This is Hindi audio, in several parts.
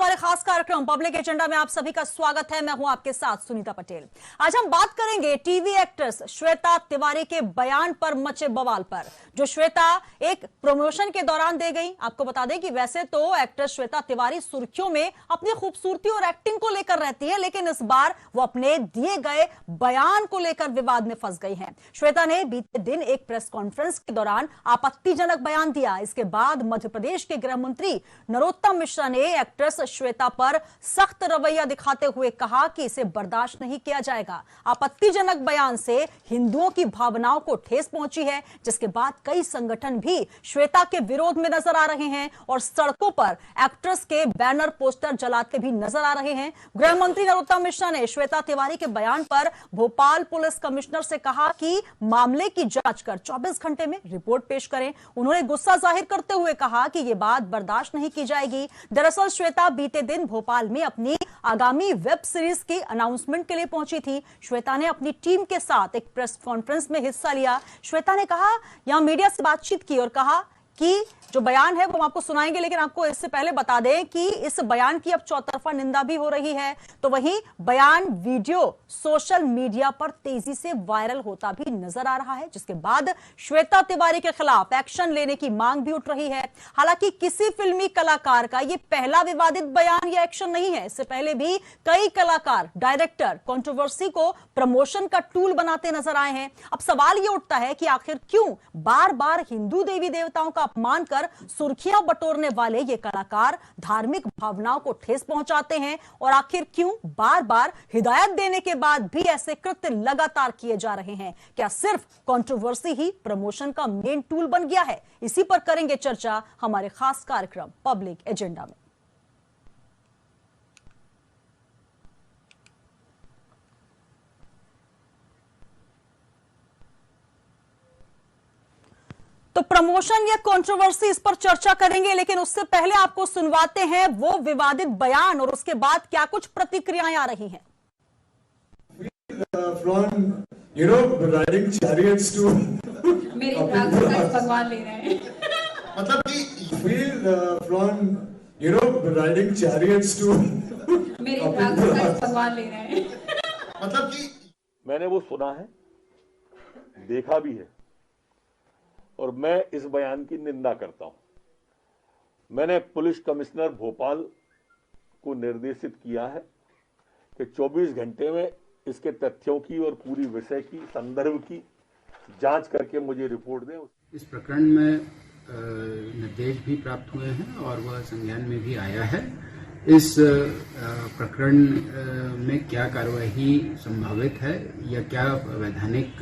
हमारे खास कार्यक्रम पब्लिक एजेंडा में आप सभी का स्वागत है। मैं हूं आपके साथ सुनीता पटेल। आज हम बात करेंगे टीवी एक्ट्रेस श्वेता तिवारी के बयान पर मचे बवाल पर, जो श्वेता एक प्रमोशन के दौरान दे गई। आपको बता दें कि वैसे तो एक्ट्रेस श्वेता तिवारी सुर्खियों में अपनी खूबसूरती और एक्टिंग को लेकर रहती है, लेकिन इस बार वो अपने दिए गए बयान को लेकर विवाद में फंस गई हैं। श्वेता ने बीते दिन एक प्रेस कॉन्फ्रेंस के दौरान आपत्तिजनक बयान दिया। इसके बाद मध्य प्रदेश के गृह मंत्री नरोत्तम मिश्रा ने एक्ट्रेस श्वेता पर सख्त रवैया दिखाते हुए कहा कि इसे बर्दाश्त नहीं किया जाएगा। आपत्तिजनक बयान से हिंदुओं की भावनाओं को ठेस पहुंची है, जिसके बाद कई संगठन भी श्वेता के विरोध में नजर आ रहे हैं और सड़कों पर एक्ट्रेस के बैनर पोस्टर जलाते भी नजर आ रहे हैं। गृह मंत्री नरोत्तम मिश्रा ने श्वेता तिवारी के बयान पर भोपाल पुलिस कमिश्नर से कहा कि मामले की जांच कर 24 घंटे में रिपोर्ट पेश करें। उन्होंने गुस्सा जाहिर करते हुए कहा कि यह बात बर्दाश्त नहीं की जाएगी। दरअसल श्वेता बीते दिन भोपाल में अपनी आगामी वेब सीरीज की अनाउंसमेंट के लिए पहुंची थी। श्वेता ने अपनी टीम के साथ एक प्रेस कॉन्फ्रेंस में हिस्सा लिया। श्वेता ने कहा, यहां मीडिया से बातचीत की और कहा कि जो बयान है वो हम आपको सुनाएंगे, लेकिन आपको इससे पहले बता दें कि इस बयान की अब चौतरफा निंदा भी हो रही है। तो वहीं बयान वीडियो सोशल मीडिया पर तेजी से वायरल होता भी नजर आ रहा है, जिसके बाद श्वेता तिवारी के खिलाफ एक्शन लेने की मांग भी उठ रही है। हालांकि किसी फिल्मी कलाकार का यह पहला विवादित बयान या एक्शन नहीं है। इससे पहले भी कई कलाकार, डायरेक्टर कंट्रोवर्सी को प्रमोशन का टूल बनाते नजर आए हैं। अब सवाल यह उठता है कि आखिर क्यों बार बार हिंदू देवी देवताओं का अपमान कर सुर्खियां बटोरने वाले ये कलाकार धार्मिक भावनाओं को ठेस पहुंचाते हैं, और आखिर क्यों बार बार हिदायत देने के बाद भी ऐसे कृत्य लगातार किए जा रहे हैं? क्या सिर्फ कंट्रोवर्सी ही प्रमोशन का मेन टूल बन गया है? इसी पर करेंगे चर्चा हमारे खास कार्यक्रम पब्लिक एजेंडा में। तो प्रमोशन या कंट्रोवर्सी, इस पर चर्चा करेंगे, लेकिन उससे पहले आपको सुनवाते हैं वो विवादित बयान और उसके बाद क्या कुछ प्रतिक्रियाएं आ रही हैं। मेरे भगवान ले रहे हैं। मतलब कि मेरे भगवान ले रहे हैं। मतलब कि मैंने वो सुना है, देखा भी है, और मैं इस बयान की निंदा करता हूं। मैंने पुलिस कमिश्नर भोपाल को निर्देशित किया है कि 24 घंटे में इसके तथ्यों की और पूरी विषय की, संदर्भ की जांच करके मुझे रिपोर्ट दें। इस प्रकरण में निर्देश भी प्राप्त हुए हैं और वह संज्ञान में भी आया है। इस प्रकरण में क्या कार्यवाही संभावित है या क्या वैधानिक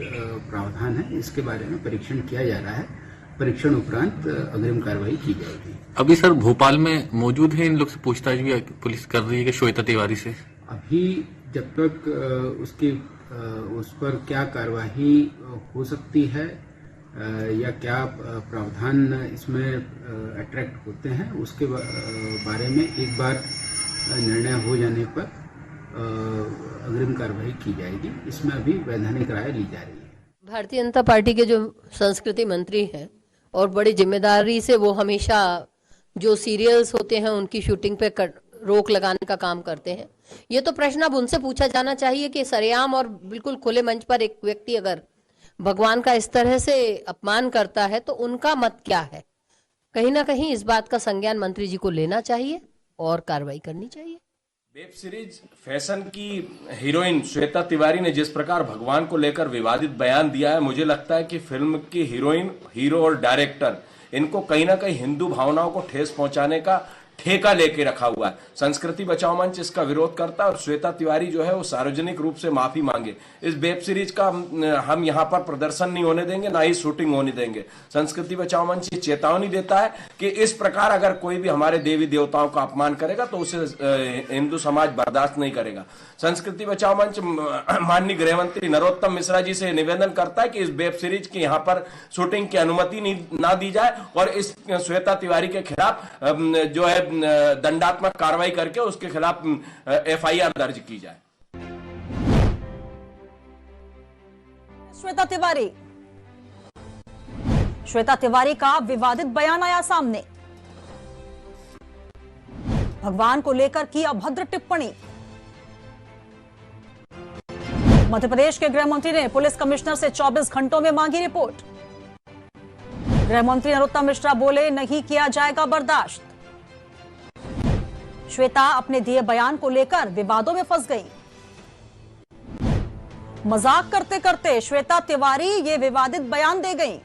प्रावधान है, इसके बारे में परीक्षण किया जा रहा है। परीक्षण उपरांत अग्रिम कार्रवाई की जाएगी। अभी सर भोपाल में मौजूद है, इन लोग से पूछताछ भी पुलिस कर रही है कि श्वेता तिवारी से? अभी जब तक उस पर क्या कार्यवाही हो सकती है या क्या प्रावधान इसमें अट्रैक्ट होते हैं, उसके बारे में एक बार निर्णय हो जाने पर अग्रिम कार्रवाई की जाएगी। इसमें अभी वैधानिक राय ली जा रही है। भारतीय जनता पार्टी के जो संस्कृति मंत्री हैं और बड़ी जिम्मेदारी से वो हमेशा जो सीरियल्स होते हैं उनकी शूटिंग पे रोक लगाने का काम करते हैं। ये तो प्रश्न अब उनसे पूछा जाना चाहिए कि सरेआम और बिल्कुल खुले मंच पर एक व्यक्ति अगर भगवान का इस तरह से अपमान करता है तो उनका मत क्या है। कहीं ना कहीं इस बात का संज्ञान मंत्री जी को लेना चाहिए और कार्रवाई करनी चाहिए। वेब सीरीज फैशन की हीरोइन श्वेता तिवारी ने जिस प्रकार भगवान को लेकर विवादित बयान दिया है, मुझे लगता है कि फिल्म की हीरोइन, हीरो और डायरेक्टर, इनको कहीं ना कहीं हिंदू भावनाओं को ठेस पहुंचाने का ठेका लेके रखा हुआ है। संस्कृति बचाओ मंच इसका विरोध करता है और श्वेता तिवारी जो है वो सार्वजनिक रूप से माफी मांगे। इस वेब सीरीज का हम यहाँ पर प्रदर्शन नहीं होने देंगे, ना ही शूटिंग होने देंगे। संस्कृति बचाओ मंच ये चेतावनी देता है कि इस प्रकार अगर कोई भी हमारे देवी देवताओं का अपमान करेगा तो उसे हिंदू समाज बर्दाश्त नहीं करेगा। संस्कृति बचाओ मंच माननीय गृह मंत्री नरोत्तम मिश्रा जी से निवेदन करता है कि इस वेब सीरीज की यहाँ पर शूटिंग की अनुमति ना दी जाए और इस श्वेता तिवारी के खिलाफ जो है दंडात्मक कार्रवाई करके उसके खिलाफ एफआईआर दर्ज की जाए। श्वेता तिवारी का विवादित बयान आया सामने। भगवान को लेकर की अभद्र टिप्पणी। मध्य प्रदेश के गृह मंत्री ने पुलिस कमिश्नर से 24 घंटों में मांगी रिपोर्ट। गृह मंत्री नरोत्तम मिश्रा बोले, नहीं किया जाएगा बर्दाश्त। श्वेता अपने दिए बयान को लेकर विवादों में फंस गई। मजाक करते करते श्वेता तिवारी ये विवादित बयान दे गई।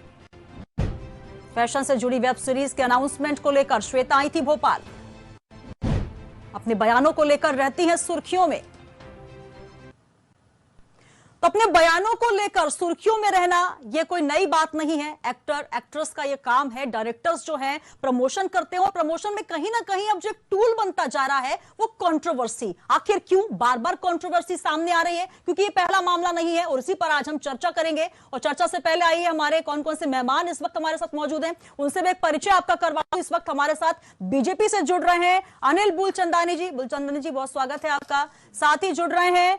फैशन से जुड़ी वेब सीरीज के अनाउंसमेंट को लेकर श्वेता आई थी भोपाल। अपने बयानों को लेकर रहती हैं सुर्खियों में। तो अपने बयानों को लेकर सुर्खियों में रहना यह कोई नई बात नहीं है। एक्टर एक्ट्रेस का यह काम है। डायरेक्टर्स जो हैं प्रमोशन करते हैं और प्रमोशन में कहीं ना कहीं अब जो एक टूल बनता जा रहा है वो कंट्रोवर्सी। आखिर क्यों बार बार कंट्रोवर्सी सामने आ रही है? क्योंकि ये पहला मामला नहीं है और इसी पर आज हम चर्चा करेंगे। और चर्चा से पहले आइए हमारे कौन कौन से मेहमान इस वक्त हमारे साथ मौजूद हैं उनसे भी एक परिचय आपका करवाऊं। इस वक्त हमारे साथ बीजेपी से जुड़ रहे हैं अनिल बुलचंदानी जी। बुलचंदानी जी, बहुत स्वागत है आपका। साथ ही जुड़ रहे हैं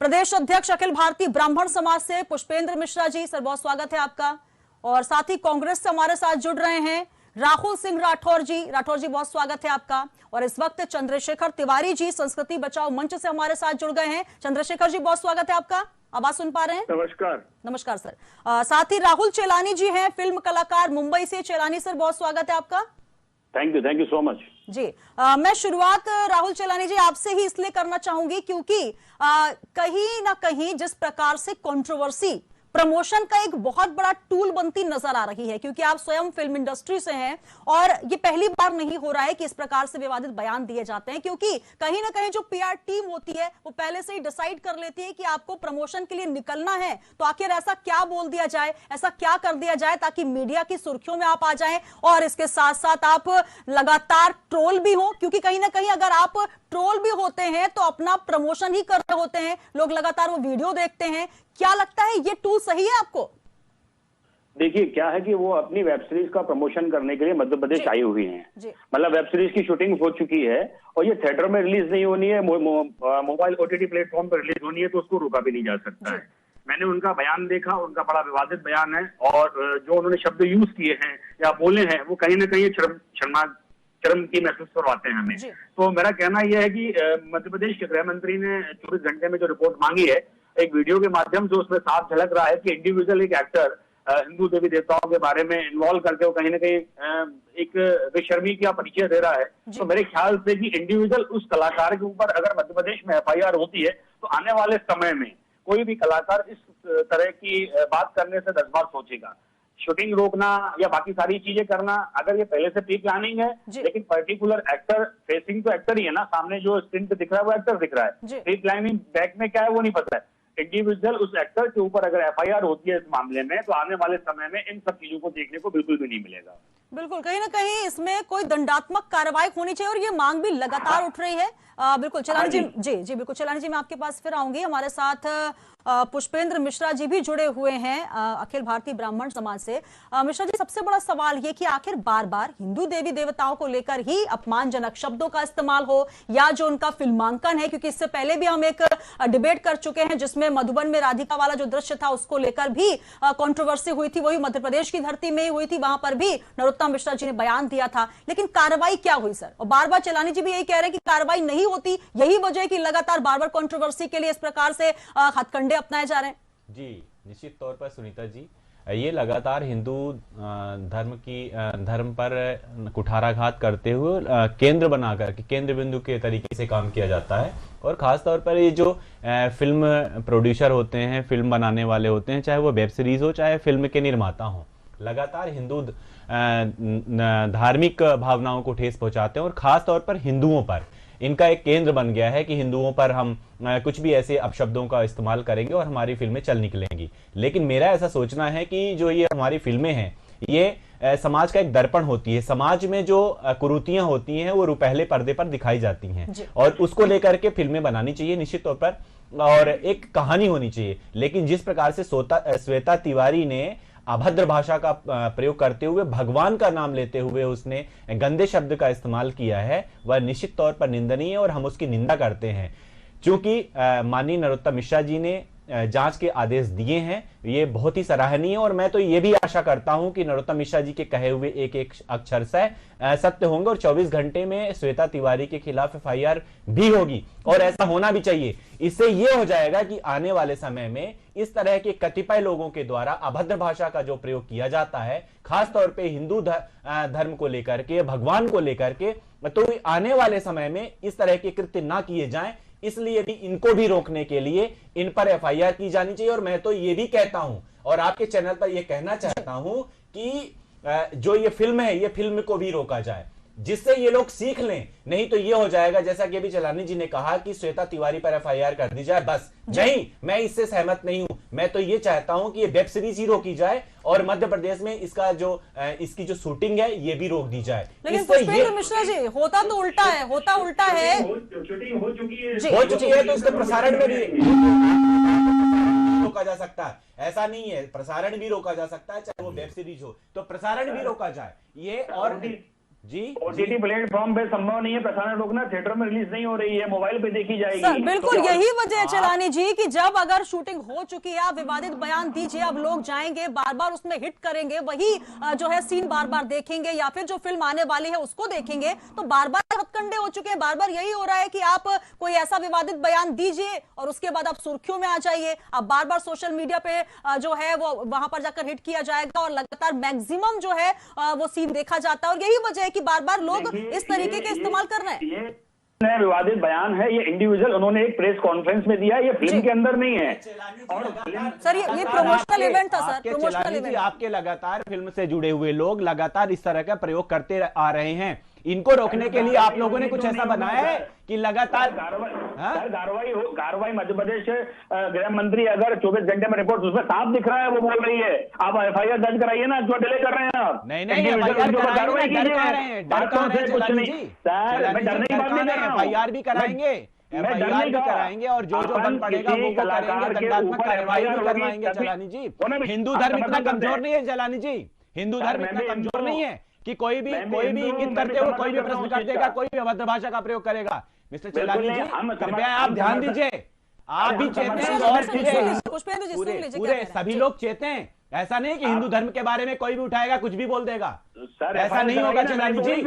प्रदेश अध्यक्ष अखिल भारतीय ब्राह्मण समाज से पुष्पेंद्र मिश्रा जी। सर, बहुत स्वागत है आपका। और साथ ही कांग्रेस से हमारे साथ जुड़ रहे हैं राहुल सिंह राठौर जी। राठौर जी, बहुत स्वागत है आपका। और इस वक्त चंद्रशेखर तिवारी जी संस्कृति बचाओ मंच से हमारे साथ जुड़ गए हैं। चंद्रशेखर जी, बहुत स्वागत है आपका। आवाज सुन पा रहे हैं? नमस्कार। नमस्कार सर। साथ ही राहुल चेलानी जी हैं, फिल्म कलाकार मुंबई से। चेलानी सर, बहुत स्वागत है आपका। थैंक यू सो मच जी। मैं शुरुआत राहुल चेलानी जी आपसे ही इसलिए करना चाहूंगी क्योंकि कहीं ना कहीं जिस प्रकार से कंट्रोवर्सी प्रमोशन का एक बहुत बड़ा टूल बनती नजर आ रही है, क्योंकि आप स्वयं फिल्म इंडस्ट्री से हैं और ये पहली बार नहीं हो रहा है कि इस प्रकार से विवादित बयान दिए जाते हैं, क्योंकि कहीं ना कहीं जो पीआर टीम होती है वो पहले से ही डिसाइड कर लेती है कि आपको प्रमोशन के लिए निकलना है तो आखिर ऐसा क्या बोल दिया जाए, ऐसा क्या कर दिया जाए ताकि मीडिया की सुर्खियों में आप आ जाएं और इसके साथ साथ आप लगातार ट्रोल भी हो, क्योंकि कहीं ना कहीं अगर आप ट्रोल भी होते हैं तो अपना प्रमोशन ही कर रहे होते हैं, लोग लगातार वो वीडियो देखते हैं। क्या लगता है ये टूल सही है आपको? देखिए, क्या है कि वो अपनी वेब सीरीज का प्रमोशन करने के लिए मध्य प्रदेश आई हुई हैं। मतलब वेब सीरीज की शूटिंग हो चुकी है और ये थिएटर में रिलीज नहीं होनी है, मोबाइल ओटीटी प्लेटफॉर्म पर रिलीज होनी है, तो उसको रोका भी नहीं जा सकता है। मैंने उनका बयान देखा, उनका बड़ा विवादित बयान है और जो उन्होंने शब्द यूज किए हैं या बोले हैं वो कहीं ना कहीं शर्म की महसूस करवाते हैं हमें। तो मेरा कहना यह है कि मध्य प्रदेश के गृह मंत्री ने 24 घंटे में जो रिपोर्ट मांगी है एक वीडियो के माध्यम से, उसमें साफ झलक रहा है कि इंडिविजुअल एक एक्टर हिंदू देवी देवताओं के बारे में इन्वॉल्व करके वो कहीं ना कहीं एक बेशर्मी का परिचय दे रहा है। तो मेरे ख्याल से कि इंडिविजुअल उस कलाकार के ऊपर अगर मध्य प्रदेश में एफआईआर होती है तो आने वाले समय में कोई भी कलाकार इस तरह की बात करने से 10 बार सोचेगा। शूटिंग रोकना या बाकी सारी चीजें करना, अगर ये पहले से प्री प्लानिंग है, लेकिन पर्टिकुलर एक्टर फेसिंग तो एक्टर ही है ना, सामने जो स्क्रीन पे दिख रहा है वो एक्टर दिख रहा है। प्री प्लानिंग बैक में क्या है वो नहीं पता है। इंडिविजुअल उस एक्टर के ऊपर अगर एफआईआर होती है इस मामले में तो आने वाले समय में इन सब चीजों को देखने को बिल्कुल भी नहीं मिलेगा। बिल्कुल, कहीं ना कहीं इसमें कोई दंडात्मक कार्रवाई होनी चाहिए और ये मांग भी लगातार उठ रही है। बिल्कुल चेलानी जी, जी बिल्कुल चेलानी जी, मैं आपके पास फिर आऊंगी। हमारे साथ पुष्पेंद्र मिश्रा जी भी जुड़े हुए हैं अखिल भारतीय ब्राह्मण समाज से। मिश्रा जी, सबसे बड़ा सवाल ये कि आखिर बार बार हिंदू देवी देवताओं को लेकर ही अपमानजनक शब्दों का इस्तेमाल हो या जो उनका फिल्मांकन है, क्योंकि इससे पहले भी हम एक डिबेट कर चुके हैं जिसमें मधुबन में राधिका वाला जो दृश्य था उसको लेकर भी कंट्रोवर्सी हुई थी, वही मध्य प्रदेश की धरती में ही हुई थी, वहां पर भी नरोत्तम मिश्रा जी ने बयान दिया था। लेकिन कार्रवाई क्या हुई सर? और बार बार चेलानी जी भी यही कह रहे हैं कि कार्रवाई नहीं होती, यही वजह है कि लगातार बार बार कंट्रोवर्सी के लिए इस प्रकार से हथकंडे अपनाए जा रहे हैं। जी निश्चित तौर पर सुनीता जी, ये लगातार हिंदू धर्म पर कुठाराघात करते हुए केंद्र बनाकर के केंद्र बिंदु के तरीके से काम किया जाता है। और खास तौर पर ये जो फिल्म प्रोड्यूसर होते हैं, फिल्म बनाने वाले होते हैं, चाहे वो वेब सीरीज हो चाहे फिल्म के निर्माता हो, लगातार हिंदू धार्मिक भावनाओं को ठेस पहुंचाते हैं और खास तौर पर हिंदुओं पर इनका एक केंद्र बन गया है कि हिंदुओं पर हम कुछ भी ऐसे अपशब्दों का इस्तेमाल करेंगे और हमारी फिल्में चल निकलेंगी। लेकिन मेरा ऐसा सोचना है कि जो ये हमारी फिल्में हैं ये समाज का एक दर्पण होती है। समाज में जो कुरीतियां होती हैं वो रुपहले पर्दे पर दिखाई जाती हैं और उसको लेकर के फिल्में बनानी चाहिए निश्चित तौर पर, और एक कहानी होनी चाहिए। लेकिन जिस प्रकार से श्वेता तिवारी ने अभद्र भाषा का प्रयोग करते हुए भगवान का नाम लेते हुए उसने गंदे शब्द का इस्तेमाल किया है, वह निश्चित तौर पर निंदनीय है और हम उसकी निंदा करते हैं। चूंकि माननीय नरोत्तम मिश्रा जी ने जांच के आदेश दिए हैं, ये बहुत ही सराहनीय है। और मैं तो ये भी आशा करता हूं कि नरोत्तम मिश्रा जी के कहे हुए एक एक अक्षर से सत्य होंगे और 24 घंटे में श्वेता तिवारी के खिलाफ FIR भी होगी, और ऐसा होना भी चाहिए। इससे ये हो जाएगा कि आने वाले समय में इस तरह के कतिपय लोगों के द्वारा अभद्र भाषा का जो प्रयोग किया जाता है, खासतौर पे हिंदू धर्म को लेकर के, भगवान को लेकर के, तो आने वाले समय में इस तरह के कृत्य ना किए जाएं। इसलिए भी इनको भी रोकने के लिए इन पर FIR की जानी चाहिए। और मैं तो ये भी कहता हूं और आपके चैनल पर यह कहना चाहता हूं कि जो ये फिल्म है, ये फिल्म को भी रोका जाए, जिससे ये लोग सीख लें। नहीं तो ये हो जाएगा जैसा कि अभी चलानी जी ने कहा कि श्वेता तिवारी पर FIR कर दी जाए, बस नहीं, मैं इससे सहमत नहीं हूं। मैं तो ये चाहता हूं कि ये वेब सीरीज ही रोकी जाए और मध्य प्रदेश में इसकी जो शूटिंग है ये भी रोक दी जाए। लेकिन पुष्पेंद्र मिश्रा जी, होता तो उल्टा है, शूटिंग हो चुकी है तो उसके प्रसारण में भी रोका जा सकता है। ऐसा नहीं है, प्रसारण भी रोका जा सकता है, चाहे वो वेब सीरीज हो तो प्रसारण भी रोका जाए। ये और जी OTT प्लेटफॉर्म पे संभव नहीं है प्रसारण रोकना, थिएटर में रिलीज नहीं हो रही है, मोबाइल पे देखी जाएगी। सर, बिल्कुल तो यही वजह है चलानी जी कि जब अगर शूटिंग हो चुकी है, आप विवादित बयान दीजिए, अब लोग जाएंगे बार बार उसमें हिट करेंगे, वही जो है सीन बार बार देखेंगे या फिर जो फिल्म आने वाली है उसको देखेंगे, तो बार बार हथकंडे हो चुके हैं। बार बार यही हो रहा है कि आप कोई ऐसा विवादित बयान दीजिए और उसके बाद आप सुर्खियों में आ जाइए, अब बार बार सोशल मीडिया पे जो है वो वहां पर जाकर हिट किया जाएगा और लगातार मैक्सिमम जो है वो सीन देखा जाता है। और यही वजह है कि बार बार लोग इस तरीके के इस्तेमाल कर रहे हैं। ये विवादित बयान है, ये इंडिविजुअल उन्होंने एक प्रेस कॉन्फ्रेंस में दिया, ये फिल्म के अंदर नहीं है। और सर ये प्रमोशनल इवेंट था सर, प्रमोशनल इवेंट। आपके लगातार फिल्म से जुड़े हुए लोग लगातार इस तरह का प्रयोग करते आ रहे हैं। इनको रोकने के लिए आप लोगों ने कुछ ऐसा बनाया है कि लगातार कार्रवाई मध्य प्रदेश गृह मंत्री अगर 24 घंटे में रिपोर्ट उसमें साफ दिख रहा है, वो बोल रही है, आप FIR दर्ज कराइए ना, जो डिले कर रहे हैं आप। नहीं कार्रवाई कीजिए, बातों से कुछ नहीं सर, मैं डरने की बात नहीं कर रहा हूं। FIR भी कराएंगे, FIR भी कराएंगे और जो बन पड़ेगा वो करेंगे, दंडात्मक कार्रवाई भी करवाएंगे। चलानी जी, हिंदू धर्म इतना कमजोर नहीं है चलानी जी, हिंदू धर्म इतना कमजोर नहीं है कि कोई भी इंगित करते हुए कोई भी प्रश्न कर देगा, कोई भी अभद्र भाषा का प्रयोग करेगा। मिस्टर चलानी जी, कृपया आप ध्यान दीजिए, आप भी चेतें और पूरे सभी लोग चेतें। ऐसा नहीं कि हिंदू धर्म के बारे में कोई भी उठाएगा कुछ भी बोल देगा, ऐसा नहीं होगा चलानी जी।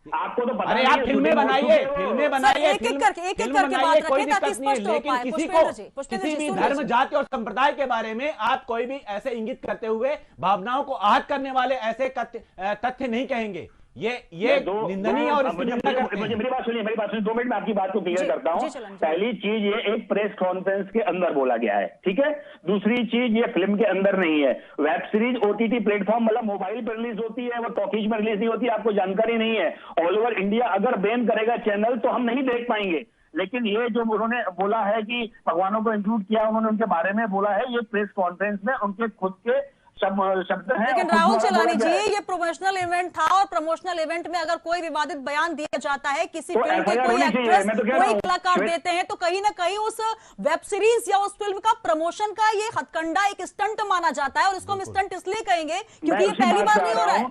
आपको तो अरे आप फिल्में बनाइए, एक एक करके बात कोई रखें ताकि स्पष्ट हो पाए। किसी भी धर्म, जाति और संप्रदाय के बारे में आप कोई भी ऐसे इंगित करते हुए भावनाओं को आहत करने वाले ऐसे तथ्य नहीं कहेंगे। ये निंदनीय और इसकी निंदा करते हैं। मेरी बात सुनिए 2 मिनट में आपकी बात को क्लियर करता हूं। पहली चीज ये एक प्रेस कॉन्फ्रेंस के अंदर बोला गया है, ठीक है। दूसरी चीज ये फिल्म के अंदर नहीं है। वेब सीरीज OTT प्लेटफॉर्म मतलब मोबाइल पर रिलीज होती है, वो टॉकीज में रिलीज नहीं होती, आपको जानकारी नहीं है। ऑल ओवर इंडिया अगर बैन करेगा चैनल तो हम नहीं देख पाएंगे। लेकिन ये जो उन्होंने बोला है कि भगवानों को इंक्लूड किया, उन्होंने उनके बारे में बोला है, ये प्रेस कॉन्फ्रेंस में उनके खुद के शब्द हैं। लेकिन राहुल चलानी जी, ये प्रमोशनल इवेंट था और प्रमोशनल इवेंट में अगर कोई विवादित बयान दिया जाता है, किसी फिल्म के कोई एक्ट्रेस, कोई कलाकार देते हैं, तो कहीं ना कहीं उस वेब सीरीज या उस फिल्म का प्रमोशन का ये हथकंडा एक स्टंट माना जाता है। और इसको हम स्टंट इसलिए कहेंगे क्योंकि ये पहली बार नहीं हो रहा है।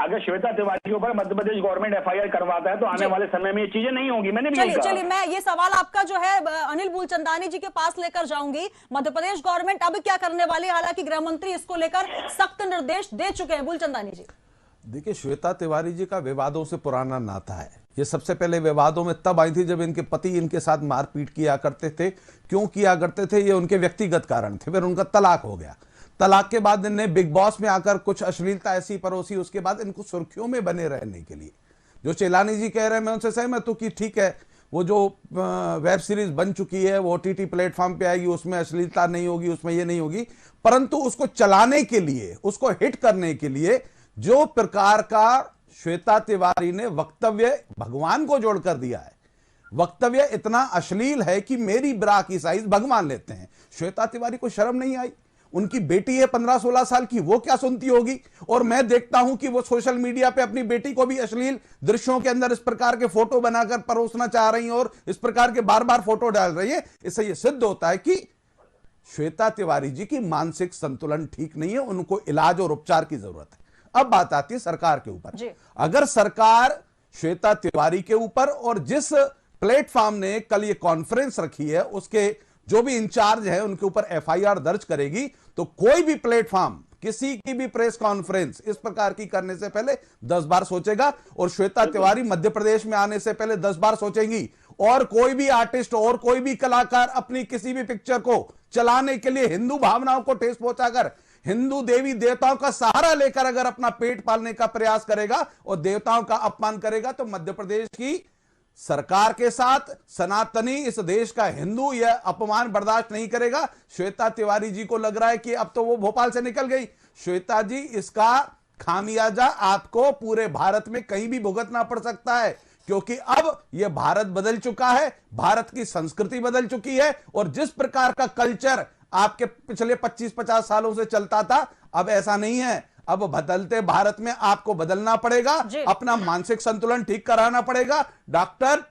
अगर श्वेता तिवारी के ऊपर मध्य प्रदेश गवर्नमेंट FIR करवाता है तो आने वाले समय में ये चीजें नहीं होंगी। मैंने भी चलिए मैं ये सवाल आपका जो है अनिल मूलचंदानी जी के पास लेकर जाऊंगी। मध्य प्रदेश गवर्नमेंट अब क्या करने वाली है? हालांकि गृह मंत्री इसको लेकर सख्त निर्देश दे चुके हैं। मूलचंदानी जी, देखिए, श्वेता तिवारी जी का विवादों से पुराना नाता है। ये सबसे पहले विवादों में तब आई थी जब इनके पति इनके साथ मारपीट किया करते थे। क्यों किया करते थे? ये उनके व्यक्तिगत कारण थे। फिर उनका तलाक हो गया। तलाक के बाद इनने बिग बॉस में आकर कुछ अश्लीलता ऐसी परोसी, उसके बाद इनको सुर्खियों में बने रहने के लिए जो चेलानी जी कह रहे हैं मैं उनसे सहमत हूं कि ठीक है, वो जो वेब सीरीज बन चुकी है वो OTT प्लेटफॉर्म पे आएगी, उसमें अश्लीलता नहीं होगी, उसमें ये नहीं होगी, परंतु उसको चलाने के लिए, उसको हिट करने के लिए जो प्रकार का श्वेता तिवारी ने वक्तव्य भगवान को जोड़कर दिया है, वक्तव्य इतना अश्लील है कि मेरी ब्रा की साइज भगवान लेते हैं। श्वेता तिवारी को शर्म नहीं आई? उनकी बेटी है 15-16 साल की, वो क्या सुनती होगी? और मैं देखता हूं कि वो सोशल मीडिया पे अपनी बेटी को भी अश्लील दृश्यों के अंदर इस प्रकार के फोटो बनाकर परोसना चाह रही हैं और इस प्रकार के बार बार फोटो डाल रही है। इससे यह सिद्ध होता है कि श्वेता तिवारी जी की मानसिक संतुलन ठीक नहीं है, उनको इलाज और उपचार की जरूरत है। अब बात आती है सरकार के ऊपर। अगर सरकार श्वेता तिवारी के ऊपर और जिस प्लेटफॉर्म ने कल ये कॉन्फ्रेंस रखी है उसके जो भी इंचार्ज है उनके ऊपर एफआईआर दर्ज करेगी, तो कोई भी प्लेटफॉर्म, किसी की भी प्रेस कॉन्फ्रेंस इस प्रकार की करने से पहले 10 बार सोचेगा। और श्वेता तिवारी मध्य प्रदेश में आने से पहले 10 बार सोचेंगी। और कोई भी आर्टिस्ट और कोई भी कलाकार अपनी किसी भी पिक्चर को चलाने के लिए हिंदू भावनाओं को ठेस पहुंचाकर, हिंदू देवी देवताओं का सहारा लेकर अगर अपना पेट पालने का प्रयास करेगा और देवताओं का अपमान करेगा, तो मध्य प्रदेश की सरकार के साथ सनातनी, इस देश का हिंदू, यह अपमान बर्दाश्त नहीं करेगा। श्वेता तिवारी जी को लग रहा है कि अब तो वो भोपाल से निकल गई। श्वेता जी, इसका खामियाजा आपको पूरे भारत में कहीं भी भुगतना पड़ सकता है, क्योंकि अब यह भारत बदल चुका है, भारत की संस्कृति बदल चुकी है। और जिस प्रकार का कल्चर आपके पिछले 25-50 सालों से चलता था, अब ऐसा नहीं है। अब बदलते भारत में आपको बदलना पड़ेगा, अपना मानसिक संतुलन ठीक कराना पड़ेगा, डॉक्टर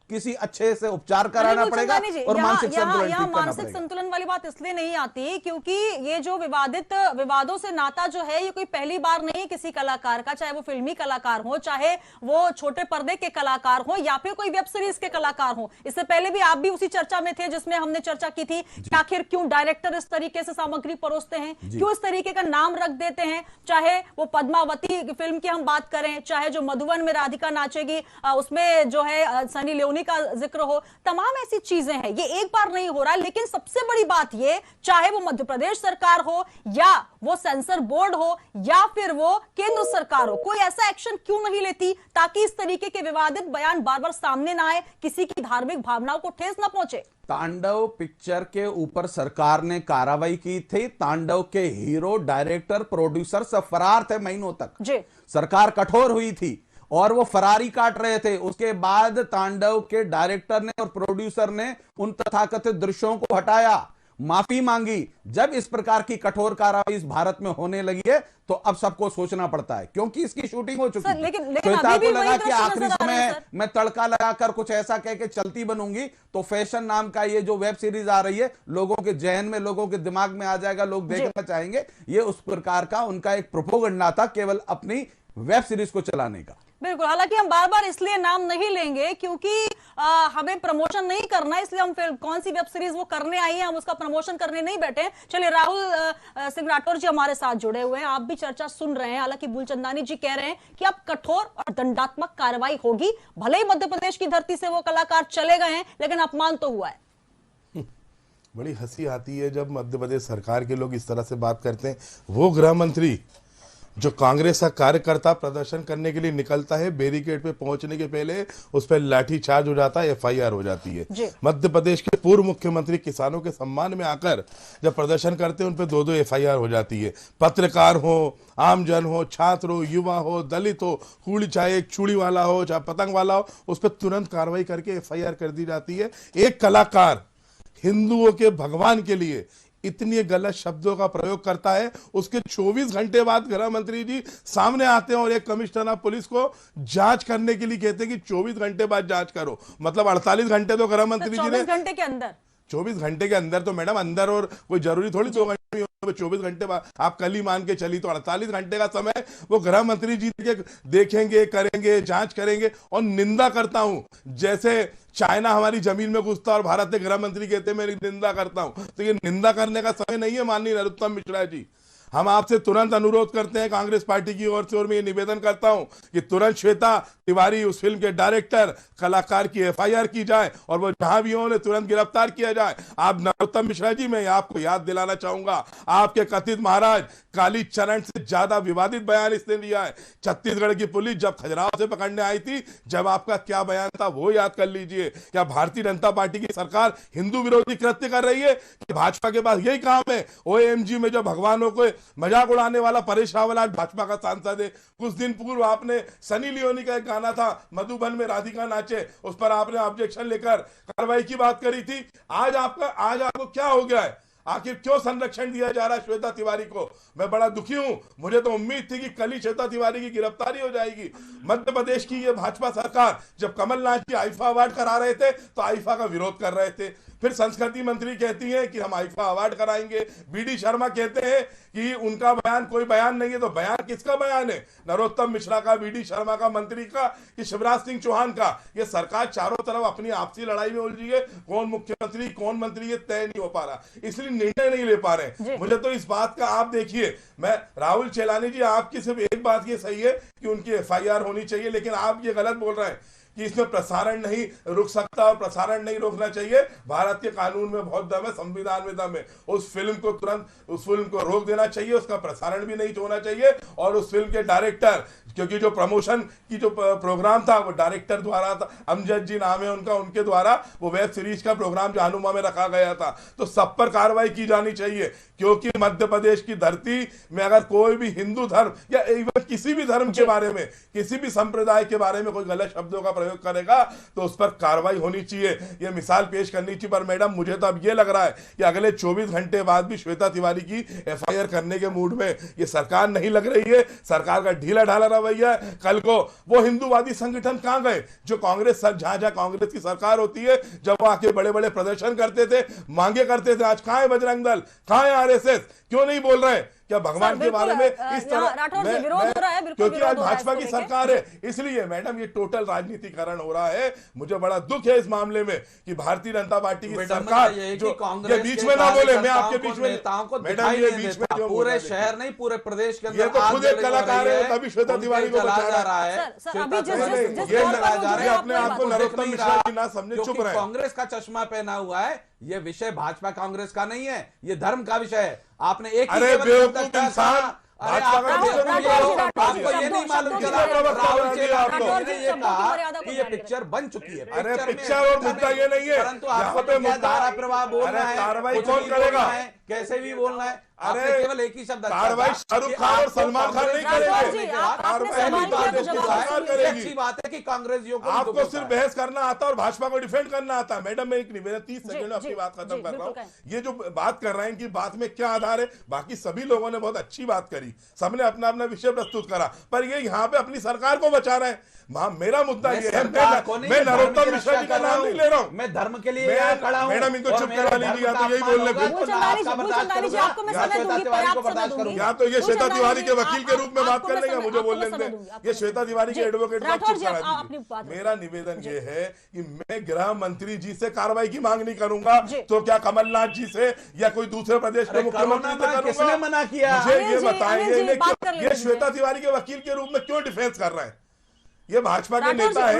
किसी अच्छे से उपचार कराना पड़ेगा और मानसिक संतुलन ठीक करना मानसिक पड़ेगा। संतुलन वाली बात इसलिए नहीं आती क्योंकि ये जो विवादों से नाता जो है, ये कोई पहली बार नहीं है किसी कलाकार का, चाहे वो फिल्मी कलाकार हो, चाहे वो छोटे पर्दे के कलाकार हो, या फिर कोई वेब सीरीज के कलाकार हो। इससे पहले भी आप भी उसी चर्चा में थे जिसमें हमने चर्चा की थी कि आखिर क्यों डायरेक्टर इस तरीके से सामग्री परोसते हैं, क्यों इस तरीके का नाम रख देते हैं। चाहे वो पद्मावती फिल्म की हम बात करें, चाहे जो मधुबन में राधिका नाचेगी उसमें जो है सनी लियोनी का जिक्र हो, तमाम ऐसी चीजें हैं। ये एक बार नहीं हो रहा। लेकिन सबसे बड़ी बात ये, चाहे वो मध्य प्रदेश सरकार हो या वो सेंसर बोर्ड हो या फिर वो केंद्र सरकार हो, कोई ऐसा एक्शन क्यों नहीं लेती ताकि इस तरीके के विवादित बयान बार बार सामने ना आए, किसी की धार्मिक भावनाओं को ठेस ना पहुंचे। तांडव पिक्चर के ऊपर सरकार ने कार्रवाई की थी। तांडव के हीरो, डायरेक्टर, प्रोड्यूसर सब फरार थे महीनों तक जी। सरकार कठोर हुई थी और वो फरारी काट रहे थे। उसके बाद तांडव के डायरेक्टर ने और प्रोड्यूसर ने उन तथाकथित दृश्यों को हटाया, माफी मांगी। जब इस प्रकार की कठोर कार्रवाई इस भारत में होने लगी है, तो अब सबको सोचना पड़ता है, क्योंकि इसकी शूटिंग हो चुकी है। श्वेता को लगा कि आखिरी समय मैं तड़का लगाकर कुछ ऐसा कह के चलती बनूंगी, तो फैशन नाम का ये जो वेब सीरीज आ रही है, लोगों के जहन में, लोगों के दिमाग में आ जाएगा, लोग देखना चाहेंगे। ये उस प्रकार का उनका एक प्रोपोगंडा था, केवल अपनी वेब सीरीज को चलाने का। बिल्कुल। हालांकि हम बार बार इसलिए नाम नहीं लेंगे क्योंकि हमें प्रमोशन नहीं करना, इसलिए हम फिर कौन सी वेब सीरीज वो करने आई है, हम उसका प्रमोशन करने नहीं बैठे। चलिए, राहुल सिंह राठौर जी हमारे साथ जुड़े हुए हैं, आप भी चर्चा सुन रहे हैं। हालांकि मूलचंदानी जी कह रहे हैं कि अब कठोर और दंडात्मक कार्रवाई होगी, भले ही मध्य प्रदेश की धरती से वो कलाकार चले गए हैं, लेकिन अपमान तो हुआ है। बड़ी हंसी आती है जब मध्य प्रदेश सरकार के लोग इस तरह से बात करते हैं। वो गृह मंत्री जो कांग्रेस का कार्यकर्ता प्रदर्शन करने के लिए निकलता है, बैरिकेड पे पहुंचने के पहले उस पर लाठीचार्ज हो जाता है, एफआईआर हो जाती है। मध्य प्रदेश के पूर्व मुख्यमंत्री किसानों के सम्मान में आकर जब प्रदर्शन करते हैं, उन पर 2-2 एफआईआर हो जाती है। पत्रकार हो, आमजन हो, छात्र हो, युवा हो, दलित हो, कूड़ी, चाहे एक चूड़ी वाला हो, चाहे पतंग वाला हो, उस पर तुरंत कार्रवाई करके एफआईआर कर दी जाती है। एक कलाकार हिंदुओं के भगवान के लिए इतनी गलत शब्दों का प्रयोग करता है, उसके 24 घंटे बाद गृह मंत्री जी सामने आते हैं और एक कमिश्नर ऑफ पुलिस को जांच करने के लिए कहते हैं कि 24 घंटे बाद जांच करो। मतलब 48 घंटे तो गृह मंत्री जी ने 24 घंटे के अंदर 24 घंटे के अंदर तो मैडम अंदर, और कोई जरूरी थोड़ी 2 घंटे 24 घंटे बाद आप कल ही मान के चली, तो 48 घंटे का समय वो गृह मंत्री जी के देखेंगे, करेंगे, जांच करेंगे। और निंदा करता हूं, जैसे चाइना हमारी जमीन में घुसता और भारत के गृह मंत्री कहते हैं मैं निंदा करता हूं, तो ये निंदा करने का समय नहीं है माननीय नरोत्तम मिश्रा जी। हम आपसे तुरंत अनुरोध करते हैं कांग्रेस पार्टी की ओर से, और मैं ये निवेदन करता हूं कि तुरंत श्वेता तिवारी, उस फिल्म के डायरेक्टर, कलाकार की एफआईआर की जाए और वो जहां भी हो उन्हें तुरंत गिरफ्तार किया जाए। आप नरोत्तम मिश्रा जी, मैं आपको याद दिलाना चाहूंगा, आपके कथित महाराज कालीचरण से ज्यादा विवादित बयान इसने दिया है। छत्तीसगढ़ की पुलिस जब खजुराहो से पकड़ने आई थी, जब आपका क्या बयान था वो याद कर लीजिए। क्या भारतीय जनता पार्टी की सरकार हिंदू विरोधी कृत्य कर रही है? कि भाजपा के पास यही काम है? ओएमजी में जो भगवानों को मजाक उड़ाने वाला परेश रावल आज भाजपा का सांसद है। कुछ दिन पूर्व आपने सनी लियोनी का एक गाना था मधुबन में राधिका नाचे, उस पर आपने ऑब्जेक्शन लेकर कार्रवाई की बात करी थी। आज आपको क्या हो गया है? आखिर क्यों संरक्षण दिया जा रहा है श्वेता तिवारी को? मैं बड़ा दुखी हूं। मुझे तो उम्मीद थी कि कल ही श्वेता तिवारी की गिरफ्तारी हो जाएगी। मध्य प्रदेश की ये भाजपा सरकार जब कमलनाथ जी आईफा अवार्ड करा रहे थे, तो आईफा का विरोध कर रहे थे। फिर संस्कृति मंत्री कहती हैं कि हम आईफा अवार्ड कराएंगे, बीडी शर्मा कहते हैं कि उनका बयान कोई बयान नहीं है। तो बयान किसका बयान है? नरोत्तम मिश्रा का, बीडी शर्मा का, मंत्री का, कि शिवराज सिंह चौहान का? ये सरकार चारों तरफ अपनी आपसी लड़ाई में उलझी है। कौन मुख्यमंत्री कौन मंत्री ये तय नहीं हो पा रहा, इसलिए निर्णय नहीं ले पा रहे। मुझे तो इस बात का, आप देखिए, मैं राहुल चेलानी जी, आपकी सिर्फ एक बात ये सही है कि उनकी एफआईआर होनी चाहिए, लेकिन आप ये गलत बोल रहे हैं कि इसमें प्रसारण नहीं रुक सकता और प्रसारण नहीं रोकना चाहिए। भारत के कानून में बहुत दम है, संविधान में दम है। उस फिल्म को तुरंत, उस फिल्म को रोक देना चाहिए, उसका प्रसारण भी नहीं होना चाहिए। और उस फिल्म के डायरेक्टर, क्योंकि जो प्रमोशन की जो प्रोग्राम था वो डायरेक्टर द्वारा था, अमजद जी नाम है उनका, उनके द्वारा वो वेब सीरीज का प्रोग्राम जानूमा में रखा गया था। तो सब पर कार्रवाई की जानी चाहिए, क्योंकि मध्य प्रदेश की धरती में अगर कोई भी हिंदू धर्म या इवन किसी भी धर्म के बारे में, किसी भी संप्रदाय के बारे में कोई गलत शब्दों का प्रयोग करेगा तो उस पर कार्रवाई होनी चाहिए। ये मिसाल पेश करनी चाहिए। पर मैडम, मुझे तो अब ये लग रहा है कि अगले 24 घंटे बाद भी श्वेता तिवारी की एफआईआर करने के मूड में ये सरकार नहीं लग रही है। सरकार का ढीला ढाला रवैया है। कल को वो हिंदूवादी संगठन कहां गए जो कांग्रेस, जहां जहां कांग्रेस की सरकार होती है, जब वो आके बड़े बड़े प्रदर्शन करते थे, मांगे करते थे, आज कहां है बजरंग दल, कहां है आरएसएस? क्यों नहीं बोल रहे? क्या भगवान के बारे में इस तरह क्योंकि आज भाजपा की सरकार है, इसलिए मैडम ये टोटल राजनीतिकरण हो रहा है। मुझे बड़ा दुख है इस मामले में कि भारतीय जनता पार्टी की सरकार जो ये बीच में ना बोले, मैं आपके बीच में मैडम, ये बीच में पूरे शहर नहीं पूरे प्रदेश के अंदर ये तो खुद एक कलाकार है, तभी श्वेता तिवारी को बचा जा रहा है। अपने आप को नरोत्तम मिश्रा जी ना समझे, चुप रहे। कांग्रेस का चश्मा पहना हुआ है, ये विषय भाजपा कांग्रेस का नहीं है, ये धर्म का विषय है। आपने एक इंसान, आपको ये नहीं मालूम चला राहुल चेलानी ने ये कहा कि ये पिक्चर बन चुकी है। अरे पिक्चर और मुद्दा ये नहीं है, परंतु आपको पे धारा प्रवाह बोलना है, कार्रवाई कौन करेगा, कैसे भी बोलना है। अरे केवल एक ही शब्द, कार्रवाई शाहरुख खान और सलमान खान नहीं करेंगे। अच्छी बात है कि कांग्रेसियों को आपको सिर्फ बहस करना आता है और भाजपा को डिफेंड करना आता है। मैडम, मैं एक निवेदन 30 सेकंड में अपनी बात खत्म कर रहा हूँ। ये जो बात कर रहे हैं कि बात में क्या आधार है, बाकी सभी लोगों ने बहुत अच्छी बात करी, सबने अपना अपना विषय प्रस्तुत करा, पर ये यहाँ पे अपनी सरकार को बचा रहे हैं। मेरा मुद्दा ये है, मैं नरोत्तम मिश्रा जी का नाम नहीं ले रहा हूँ, मैं धर्म के लिए खड़ा हूँ। मैडम, इनको चुप करा लीजिए, या तो यही बोलने या तो ये श्वेता तिवारी के वकील के रूप में बात कर लेंगे, मुझे बोलने दें। ये श्वेता तिवारी के एडवोकेट को चुप करा दीजिए। मेरा निवेदन ये है कि मैं गृह मंत्री जी से कार्रवाई की मांग नहीं करूंगा, तो क्या कमलनाथ जी से या कोई दूसरे प्रदेश के मुख्यमंत्री से करूंगा? किसने मना किया? मुझे ये बताएंगे, ये श्वेता तिवारी के वकील के रूप में क्यों डिफेंस कर रहे हैं? ये भाजपा के नेता है,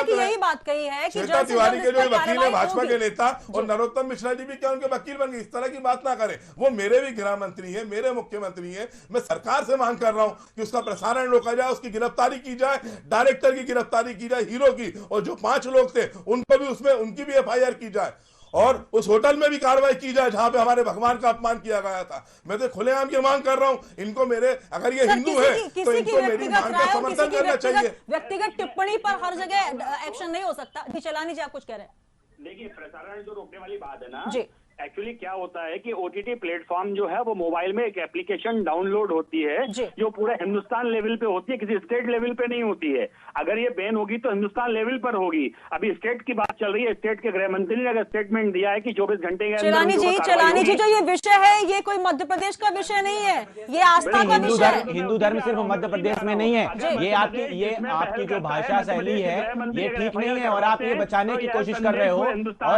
यही बात कही है कि श्वेता तिवारी के जो वकील है भाजपा के नेता, और नरोत्तम मिश्रा जी भी क्या उनके वकील बन गए? इस तरह की बात ना करें। वो मेरे भी गृह मंत्री है, मेरे मुख्यमंत्री है। मैं सरकार से मांग कर रहा हूं कि उसका प्रसारण रोका जाए, उसकी गिरफ्तारी की जाए, डायरेक्टर की गिरफ्तारी की जाए, हीरो की, और जो 5 लोग थे उनको भी उसमें उनकी भी एफआईआर की जाए, और उस होटल में भी कार्रवाई की जाए जहां पे हमारे भगवान का अपमान किया गया था। मैं तो खुलेआम की मांग कर रहा हूं, इनको मेरे, अगर ये हिंदू है तो इनको मेरी मांग का समर्थन करना चाहिए। व्यक्तिगत टिप्पणी पर हर जगह एक्शन नहीं हो सकता। जी चेलानी जी, आप कुछ कह रहे हैं? देखिए, प्रसारण जो रोकने वाली बात है ना जी, एक्चुअली क्या होता है कि ओटीटी प्लेटफॉर्म जो है वो मोबाइल में एक एप्लीकेशन डाउनलोड होती है जो पूरा हिंदुस्तान लेवल पे होती है, किसी स्टेट लेवल पे नहीं होती है। अगर ये बैन होगी तो हिंदुस्तान लेवल पर होगी। अभी स्टेट की बात चल रही है, स्टेट के गृह मंत्री ने अगर स्टेटमेंट दिया है कि 24 घंटे के चेलानी जी, जो ये विषय है ये कोई मध्य प्रदेश का विषय नहीं है, ये आस्था का विषय है। हिंदू धर्म सिर्फ मध्य प्रदेश में नहीं है। ये आपकी जो भाषा शैली है ये ठीक नहीं है, और आप ये बचाने की कोशिश कर रहे हो। और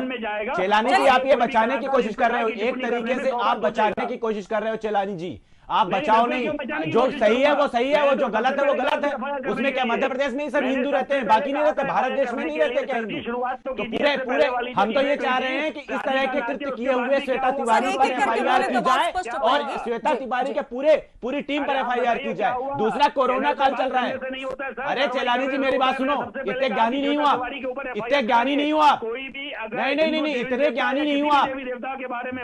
चेलानी जी, आप ये बचाने कोशिश कर रहे हो, एक तरीके से आप बचाने की कोशिश कर रहे हो चेलानी जी। आप बचाओ नहीं, जो सही है वो सही है, वो जो गलत है वो गलत है। उसमें क्या मध्य प्रदेश में ही सब हिंदू रहते हैं, बाकी नहीं रहते? भारत देश में नहीं रहते क्या हिंदू? तो पूरे हम तो ये चाह रहे हैं कि इस तरह के कृत्य किए हुए श्वेता तिवारी पर एफआईआर की जाए, और श्वेता तिवारी के पूरी टीम पर एफआईआर की जाए। दूसरा, कोरोना काल चल रहा है। अरे चेलानी जी, मेरी बात सुनो, इतने ज्ञानी नहीं हुआ, इतने ज्ञानी नहीं हुआ, नहीं, इतने ज्ञानी नहीं हुआ।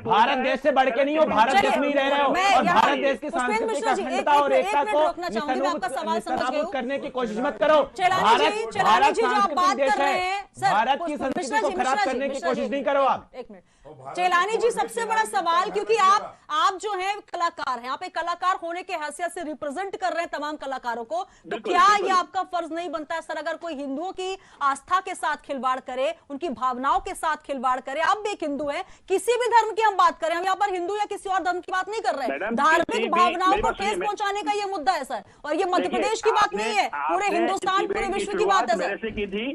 भारत देश से बढ़ के नहीं हो, भारत देश में ही रह रहे हो, और भारत देश की सांस्कृतिक अखंडता और एकता को करने की कोशिश मत करो। भारत सांस्कृतिक देश है, भारत की संस्कृति को खराब करने की कोशिश नहीं करो आप। एक मिनट चेलानी जी, सबसे बड़ा सवाल, क्योंकि आप जो हैं कलाकार हैं, आप एक कलाकार होने के हैसियत से रिप्रेजेंट कर रहे हैं तमाम कलाकारों को, तो क्या ये आपका फर्ज नहीं बनता है सर, अगर कोई हिंदुओं की आस्था के साथ खिलवाड़ करे, उनकी भावनाओं के के साथ खिलवाड़ करे। आप भी एक हिंदू हैं, किसी भी धर्म की हम बात करें, हम यहाँ पर हिंदू या किसी और धर्म की बात नहीं कर रहे हैं, धार्मिक भावनाओं को ठेस पहुंचाने का ये मुद्दा है सर। और ये मध्य प्रदेश की बात नहीं है, पूरे हिंदुस्तान, पूरे विश्व की बात है सर। से की थी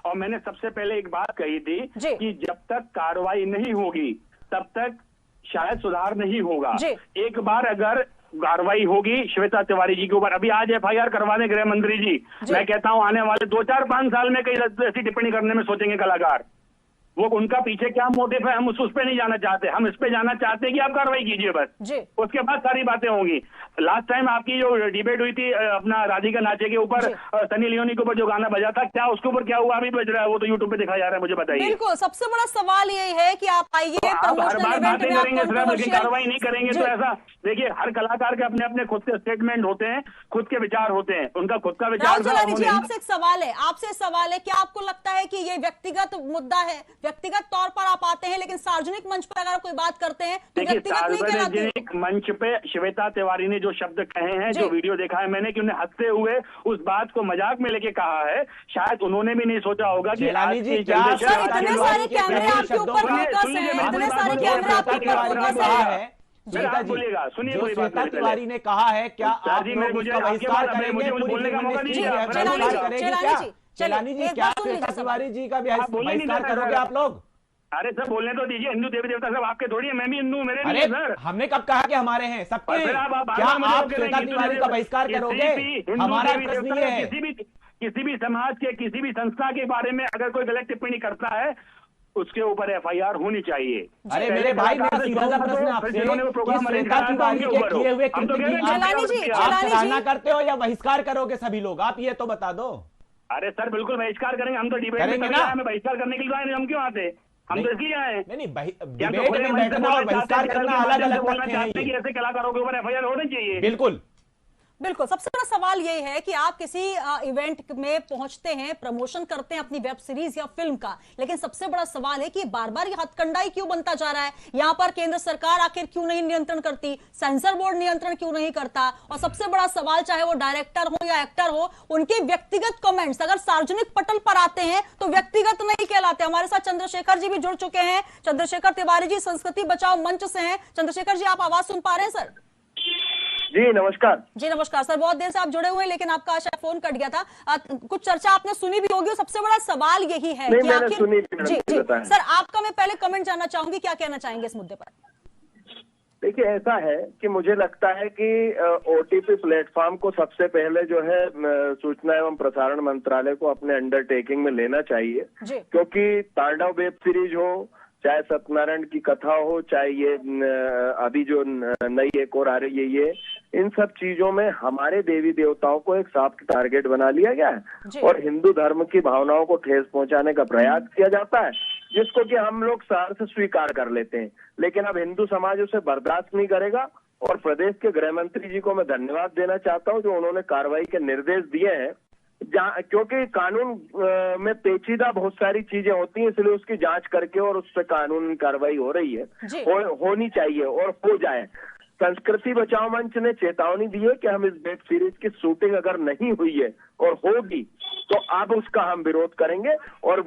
और मैंने सबसे पहले एक बात कही थी कि जब तक कार्रवाई नहीं होगी तब तक शायद सुधार नहीं होगा। एक बार अगर कार्रवाई होगी श्वेता तिवारी जी के ऊपर, अभी आज एफआईआर करवाने गृह मंत्री जी, मैं कहता हूं आने वाले 2-4-5 साल में कई ऐसी टिप्पणी करने में सोचेंगे कलाकार। वो उनका पीछे क्या मोटिव है हम उस पे नहीं जाना चाहते, हम इस पे जाना चाहते हैं कि आप कार्रवाई कीजिए बस, उसके बाद सारी बातें होंगी। लास्ट टाइम आपकी जो डिबेट हुई थी अपना राधिका नाचे के ऊपर, सनी लियोनी के ऊपर जो गाना बजा था, क्या उसके ऊपर क्या हुआ अभी बज रहा है, वो तो यूट्यूब पे दिखाया जा रहा है, मुझे बताइए। बिल्कुल, सबसे बड़ा सवाल यही है कि आप आइए, हर बार बातें करेंगे सिर्फ, लेकिन कार्रवाई नहीं करेंगे तो ऐसा देखिए, हर कलाकार के अपने अपने खुद के स्टेटमेंट होते हैं, खुद के विचार होते हैं, उनका खुद का विचार। आपसे एक सवाल है, क्या आपको लगता है कि ये व्यक्तिगत मुद्दा है, व्यक्तिगत तौर पर आप आते हैं लेकिन सार्वजनिक मंच पर अगर कोई बात करते हैं तो व्यक्तिगत नहीं कहलाती? सार्वजनिक मंच पे श्वेता तिवारी ने जो शब्द कहे हैं, जो वीडियो देखा है मैंने कि उन्हें हंसते हुए उस बात को मजाक में लेके कहा है, शायद उन्होंने भी नहीं सोचा होगा कि इतने सारे कैमरे आपके ऊपर फोकस हैं, इतने सारे कैमरे आपके ऊपर फोकस है। बोलिएगा, सुनिए कोई बात श्वेता तिवारी ने कहा है क्या आप लोग उसका बहिष्कार करेंगे? मुझे बोलने का मौका नहीं चेलानी जी, क्या श्वेता तिवारी जी का बहिष्कार करोगे आप लोग? अरे सर बोलने तो दीजिए, हिंदू देवी देवता सब आपके थोड़ी है, मैं भी हिंदू, मेरे नहीं है सर। हमने कब कहा कि हमारे हैं सबके? क्या आप श्वेता तिवारी का बहिष्कार करोगे? हमारा प्रश्न नहीं है। किसी भी समाज के, किसी भी संस्था के बारे में अगर कोई गलत टिप्पणी करता है उसके ऊपर एफआईआर होनी चाहिए। अरे मेरे भाई, मेरा सीधा सा प्रश्न आपसे कि श्वेता तिवारी के किए हुए कृत्य की आप सराहना करते हो या बहिष्कार करोगे सभी लोग? आप ये तो बता दो। अरे सर बिल्कुल बहिष्कार करेंगे, हम तो डिबेट में हमें बहिष्कार करने के लिए आए, हम क्यों आते? हम तो इसलिए आए। नहीं, डिबेट में बैठना और बहिष्कार करना अलग अलग बातें हैं। ऐसे कलाकारों के ऊपर एफआईआर होनी चाहिए। बिल्कुल बिल्कुल। सबसे बड़ा सवाल यही है कि आप किसी इवेंट में पहुंचते हैं, प्रमोशन करते हैं अपनी वेब सीरीज या फिल्म का, लेकिन सबसे बड़ा सवाल है कि बार बार ये हथकंडाई क्यों बनता जा रहा है? यहां पर केंद्र सरकार आखिर क्यों नहीं नियंत्रण करती, सेंसर बोर्ड नियंत्रण क्यों नहीं करता? और सबसे बड़ा सवाल, चाहे वो डायरेक्टर हो या एक्टर हो, उनके व्यक्तिगत कमेंट्स अगर सार्वजनिक पटल पर आते हैं तो व्यक्तिगत नहीं कहलाते। हमारे साथ चंद्रशेखर जी भी जुड़ चुके हैं। चंद्रशेखर तिवारी जी संस्कृति बचाओ मंच से हैं। चंद्रशेखर जी, आप आवाज सुन पा रहे हैं सर? जी नमस्कार। जी नमस्कार सर, बहुत देर से आप जुड़े हुए हैं लेकिन आपका शायद फोन कट गया था। कुछ चर्चा आपने सुनी भी होगी। सबसे बड़ा सवाल यही है कि आखिर जी सर, आपका मैं पहले कमेंट जानना चाहूंगी, क्या कहना चाहेंगे इस मुद्दे पर? देखिए, ऐसा है कि मुझे लगता है कि ओटीटी प्लेटफॉर्म को सबसे पहले जो है सूचना एवं प्रसारण मंत्रालय को अपने अंडरटेकिंग में लेना चाहिए, क्योंकि तांडव वेब सीरीज हो, चाहे सत्यनारायण की कथा हो, चाहे ये अभी जो नई एक और आ रही है ये, इन सब चीजों में हमारे देवी देवताओं को एक सॉफ्ट टारगेट बना लिया गया है और हिंदू धर्म की भावनाओं को ठेस पहुंचाने का प्रयास किया जाता है, जिसको कि हम लोग सार से स्वीकार कर लेते हैं। लेकिन अब हिंदू समाज उसे बर्दाश्त नहीं करेगा और प्रदेश के गृह मंत्री जी को मैं धन्यवाद देना चाहता हूँ जो उन्होंने कार्रवाई के निर्देश दिए हैं, क्योंकि कानून में पेचीदा बहुत सारी चीजें होती हैं, इसलिए उसकी जांच करके और उस पर कानूनी कार्रवाई हो रही है, होनी चाहिए और हो जाए। संस्कृति बचाओ मंच ने चेतावनी दी है कि हम इस वेब सीरीज की शूटिंग अगर नहीं हुई है और होगी तो अब उसका हम विरोध करेंगे और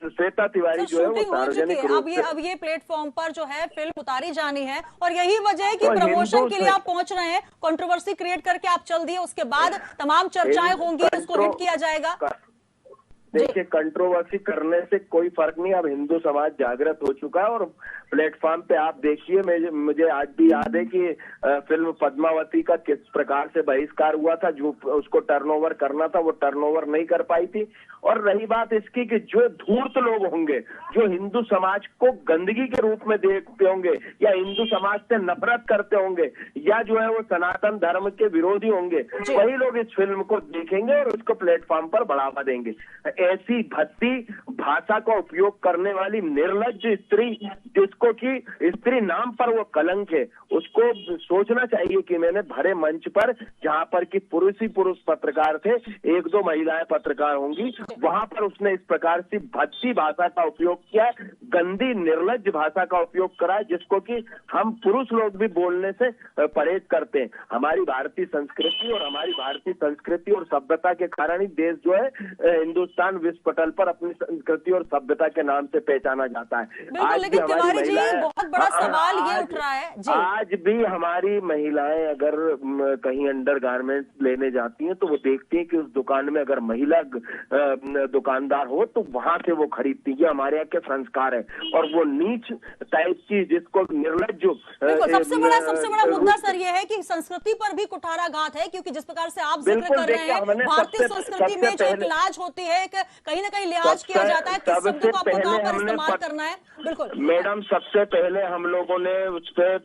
श्वेता तिवारी जो है वो सार्वजनिक रूप से अब ये प्लेटफॉर्म पर जो है फिल्म उतारी जानी है और यही वजह है कि प्रमोशन के लिए आप पहुंच रहे हैं, कंट्रोवर्सी क्रिएट करके आप चल दिए, उसके बाद तमाम चर्चाएं होंगी, उसको हिट किया जाएगा। देखिए, कंट्रोवर्सी करने से कोई फर्क नहीं, अब हिंदू समाज जागृत हो चुका है और प्लेटफॉर्म पे आप देखिए, मुझे आज भी याद है कि फिल्म पद्मावती का किस प्रकार से बहिष्कार हुआ था, जो उसको टर्नओवर करना था वो टर्नओवर नहीं कर पाई थी। और रही बात इसकी कि जो धूर्त लोग होंगे, जो हिंदू समाज को गंदगी के रूप में देखते होंगे या हिंदू समाज से नफरत करते होंगे या जो है वो सनातन धर्म के विरोधी होंगे, वही लोग इस फिल्म को देखेंगे और उसको प्लेटफॉर्म पर बढ़ावा देंगे। ऐसी भद्दी भाषा का उपयोग करने वाली निर्लज्ज स्त्री, जिसको कि स्त्री नाम पर वो कलंक है, उसको सोचना चाहिए कि मैंने भरे मंच पर, जहां पर कि पुरुष ही पुरुष पत्रकार थे, 1-2 महिलाएं पत्रकार होंगी, वहां पर उसने इस प्रकार से भद्दी भाषा का उपयोग किया, गंदी निर्लज्ज भाषा का उपयोग करा, जिसको कि हम पुरुष लोग भी बोलने से परहेज करते हैं। हमारी भारतीय संस्कृति और हमारी भारतीय संस्कृति और सभ्यता के कारण ही देश जो है हिंदुस्तान विश्व पटल पर अपनी संस्कृति और सभ्यता के नाम से पहचाना जाता है। आज भी हमारी महिलाएं, बहुत बड़ा सवाल ये उठ रहा है जी। आज भी हमारी महिलाएं अगर कहीं अंडरगारमेंट्स लेने जाती हैं तो वो देखती हैं कि उस दुकान में अगर महिला दुकानदार हो तो वहां से वो खरीदती है। हमारे यहाँ के संस्कार है और वो नीच टाइप की, जिसको निर्लज्ज, सबसे बड़ा मुद्दा सर ये है कि संस्कृति पर भी कुठाराघात है, क्योंकि जिस प्रकार से आप जिक्र कर रहे हैं, भारतीय संस्कृति में जो एक लाज होती है, कहीं ना कहीं लिहाज किया जाता है, किस शब्द को आपको कहां पर इस्तेमाल करना है। बिल्कुल मैडम, सबसे पहले हम लोगों ने उस पर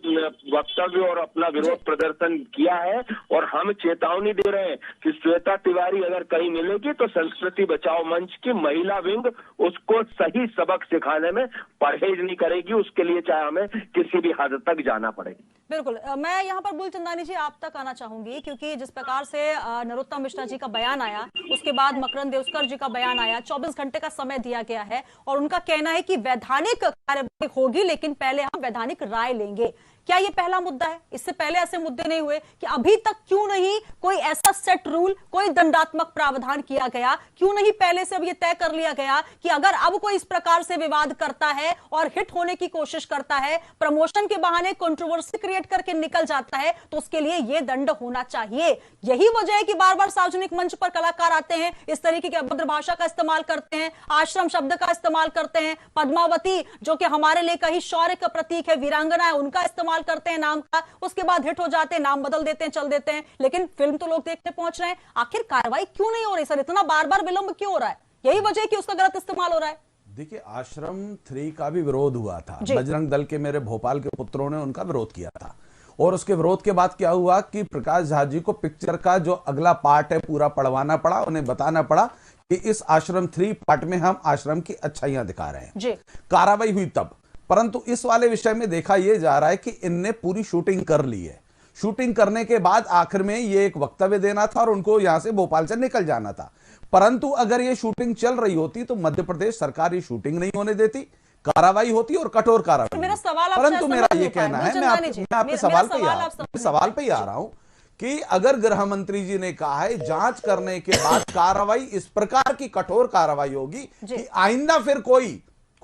वक्तव्य और अपना विरोध प्रदर्शन किया है और हम चेतावनी दे रहे हैं कि श्वेता तिवारी अगर कहीं मिलेगी तो संस्कृति बचाओ मंच की महिला विंग उसको सही सबक सिखाने में परहेज नहीं करेगी, उसके लिए चाहे हमें किसी भी हद तक जाना पड़े। बिल्कुल, मैं यहाँ पर बुलचंदानी जी आप तक आना चाहूंगी, क्योंकि जिस प्रकार से नरोत्तम मिश्रा जी का बयान आया, उसके बाद मकरंद देवस्कर जी का बयान आया, 24 घंटे का समय दिया गया है और उनका कहना है कि वैधानिक कार्यवाही होगी लेकिन पहले हम वैधानिक राय लेंगे। क्या ये पहला मुद्दा है? इससे पहले ऐसे मुद्दे नहीं हुए कि अभी तक क्यों नहीं कोई ऐसा सेट रूल, कोई दंडात्मक प्रावधान किया गया? क्यों नहीं पहले से अब ये तय कर लिया गया कि अगर अब कोई इस प्रकार से विवाद करता है और हिट होने की कोशिश करता है, प्रमोशन के बहाने कंट्रोवर्सी क्रिएट करके निकल जाता है, तो उसके लिए ये दंड होना चाहिए। यही वजह है कि बार बार सार्वजनिक मंच पर कलाकार आते हैं, इस तरीके की अभद्र भाषा का इस्तेमाल करते हैं, आश्रम शब्द का इस्तेमाल करते हैं, पद्मावती जो कि हमारे लिए कहीं शौर्य का प्रतीक है, वीरांगना है, उनका इस्तेमाल करते हैं नाम का, उसके बाद हिट हो जाते हैं, नाम बदल देते हैं, चल देते हैं, लेकिन फिल्म तो लोग देखने पहुंच रहे हैं। आखिर कार्रवाई क्यों नहीं हो रही सर? इतना बार बार विलंब क्यों हो रहा है? यही वजह है कि उसका गलत इस्तेमाल हो रहा है। देखिए, आश्रम 3 का भी विरोध हुआ था, बजरंग दल के मेरे भोपाल के पुत्रों ने उनका विरोध किया था और उसके विरोध के बाद क्या हुआ कि प्रकाश झा जी को पिक्चर का जो अगला पार्ट है पूरा पढ़वाना पड़ा, उन्हें बताना पड़ा कि इस आश्रम 3 पार्ट में हम आश्रम की अच्छाइयां दिखा रहे हैं। कार्रवाई हुई तब, परंतु इस वाले विषय में देखा यह जा रहा है कि इनने पूरी शूटिंग कर ली है। शूटिंग करने के बाद आखिर में ये एक वक्तव्य देना था और उनको यहां से भोपाल से निकल जाना था। परंतु अगर ये शूटिंग चल रही होती तो मध्य प्रदेश सरकार ये शूटिंग नहीं होने देती, कार्रवाई होती और कठोर कार्रवाई। परंतु मेरा ये कहना है, मैं आपके सवाल पे ही आ रहा हूं कि अगर गृह मंत्री जी ने कहा है जांच करने के बाद कार्रवाई इस प्रकार की कठोर कार्रवाई होगी कि आइंदा फिर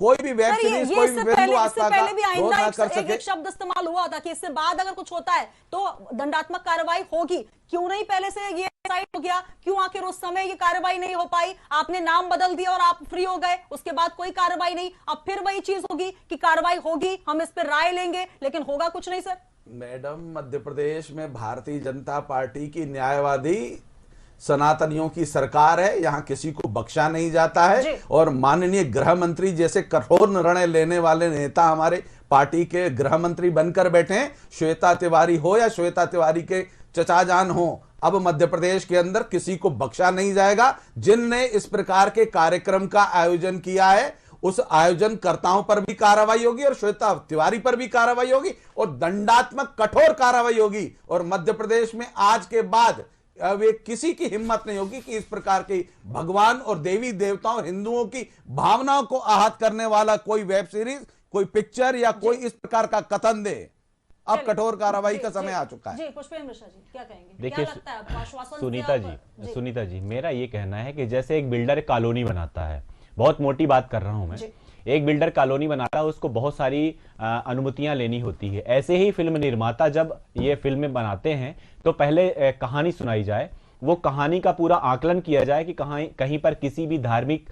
कोई भी वेब सीरीज, कोई भी बिंदु आस्था का विरोध ना कर सके। एक शब्द इस्तेमाल हुआ था कि इससे बाद अगर कुछ होता है तो दंडात्मक कार्रवाई होगी। क्यों नहीं पहले से ये डिसाइड हो गया? क्यों आखिर उस समय ये कार्रवाई नहीं हो पाई? आपने नाम बदल दिया और आप फ्री हो गए, उसके बाद कोई कार्रवाई नहीं। अब फिर वही चीज होगी कि कार्रवाई होगी, हम इस पर राय लेंगे, लेकिन होगा कुछ नहीं सर। मैडम, मध्य प्रदेश में भारतीय जनता पार्टी की न्यायवादी सनातनियों की सरकार है, यहां किसी को बख्शा नहीं जाता है और माननीय गृह मंत्री जैसे कठोर निर्णय लेने वाले नेता हमारे पार्टी के गृह मंत्री बनकर बैठे हैं। श्वेता तिवारी हो या श्वेता तिवारी के चचा जान हो, अब मध्य प्रदेश के अंदर किसी को बख्शा नहीं जाएगा। जिनने इस प्रकार के कार्यक्रम का आयोजन किया है उस आयोजनकर्ताओं पर भी कार्रवाई होगी और श्वेता तिवारी पर भी कार्रवाई होगी और दंडात्मक कठोर कार्रवाई होगी। और मध्य प्रदेश में आज के बाद अब किसी की हिम्मत नहीं होगी कि इस प्रकार के भगवान और देवी देवताओं और हिंदुओं की भावनाओं को आहत करने वाला कोई वेब सीरीज, कोई पिक्चर या कोई इस प्रकार का कथन दे। अब कठोर कार्रवाई का समय आ चुका है। जी, पुष्पेंद्र मिश्रा जी क्या कहेंगे? देखिए सुनीता जी, मेरा ये कहना है कि जैसे एक बिल्डर कॉलोनी बनाता है, बहुत मोटी बात कर रहा हूं मैं, एक बिल्डर कॉलोनी बनाता है, उसको बहुत सारी अनुमतियां लेनी होती है। ऐसे ही फिल्म निर्माता जब ये फिल्में बनाते हैं तो पहले कहानी सुनाई जाए, वो कहानी का पूरा आकलन किया जाए कि कहीं पर किसी भी धार्मिक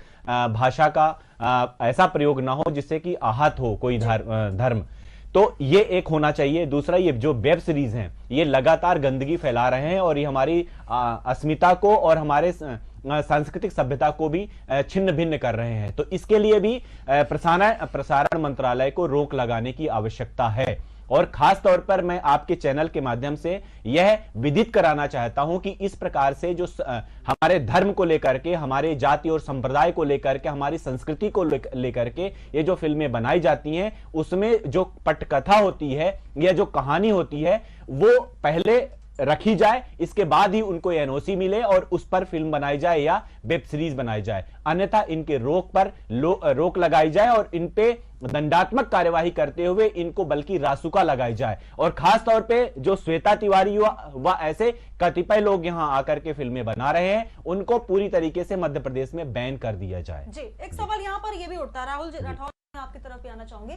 भाषा का ऐसा प्रयोग ना हो जिससे कि आहत हो कोई धर्म। तो ये एक होना चाहिए। दूसरा, ये जो वेब सीरीज हैं ये लगातार गंदगी फैला रहे हैं और ये हमारी अस्मिता को और हमारे सांस्कृतिक सभ्यता को भी छिन्न भिन्न कर रहे हैं। तो इसके लिए भी प्रसारण मंत्रालय को रोक लगाने की आवश्यकता है और खास तौर पर मैं आपके चैनल के माध्यम से यह विदित कराना चाहता हूं कि इस प्रकार से जो हमारे धर्म को लेकर के, हमारे जाति और संप्रदाय को लेकर के, हमारी संस्कृति को लेकर के ये जो फिल्में बनाई जाती हैं, उसमें जो पटकथा होती है या जो कहानी होती है वो पहले रखी जाए, इसके बाद ही उनको एनओसी मिले और उस पर फिल्म बनाई जाए या वेब सीरीज बनाई जाए। अन्यथा इनके रोक लगाई जाए और इन पे दंडात्मक कार्यवाही करते हुए इनको बल्कि रासुका लगाई जाए। और खास तौर पे जो श्वेता तिवारी व ऐसे कतिपय लोग यहां आकर के फिल्में बना रहे हैं, उनको पूरी तरीके से मध्य प्रदेश में बैन कर दिया जाए। जी, एक सवाल यहां पर यह भी उठता है, राहुल राठौर, मैं आपकी तरफ भी आना चाहूंगी।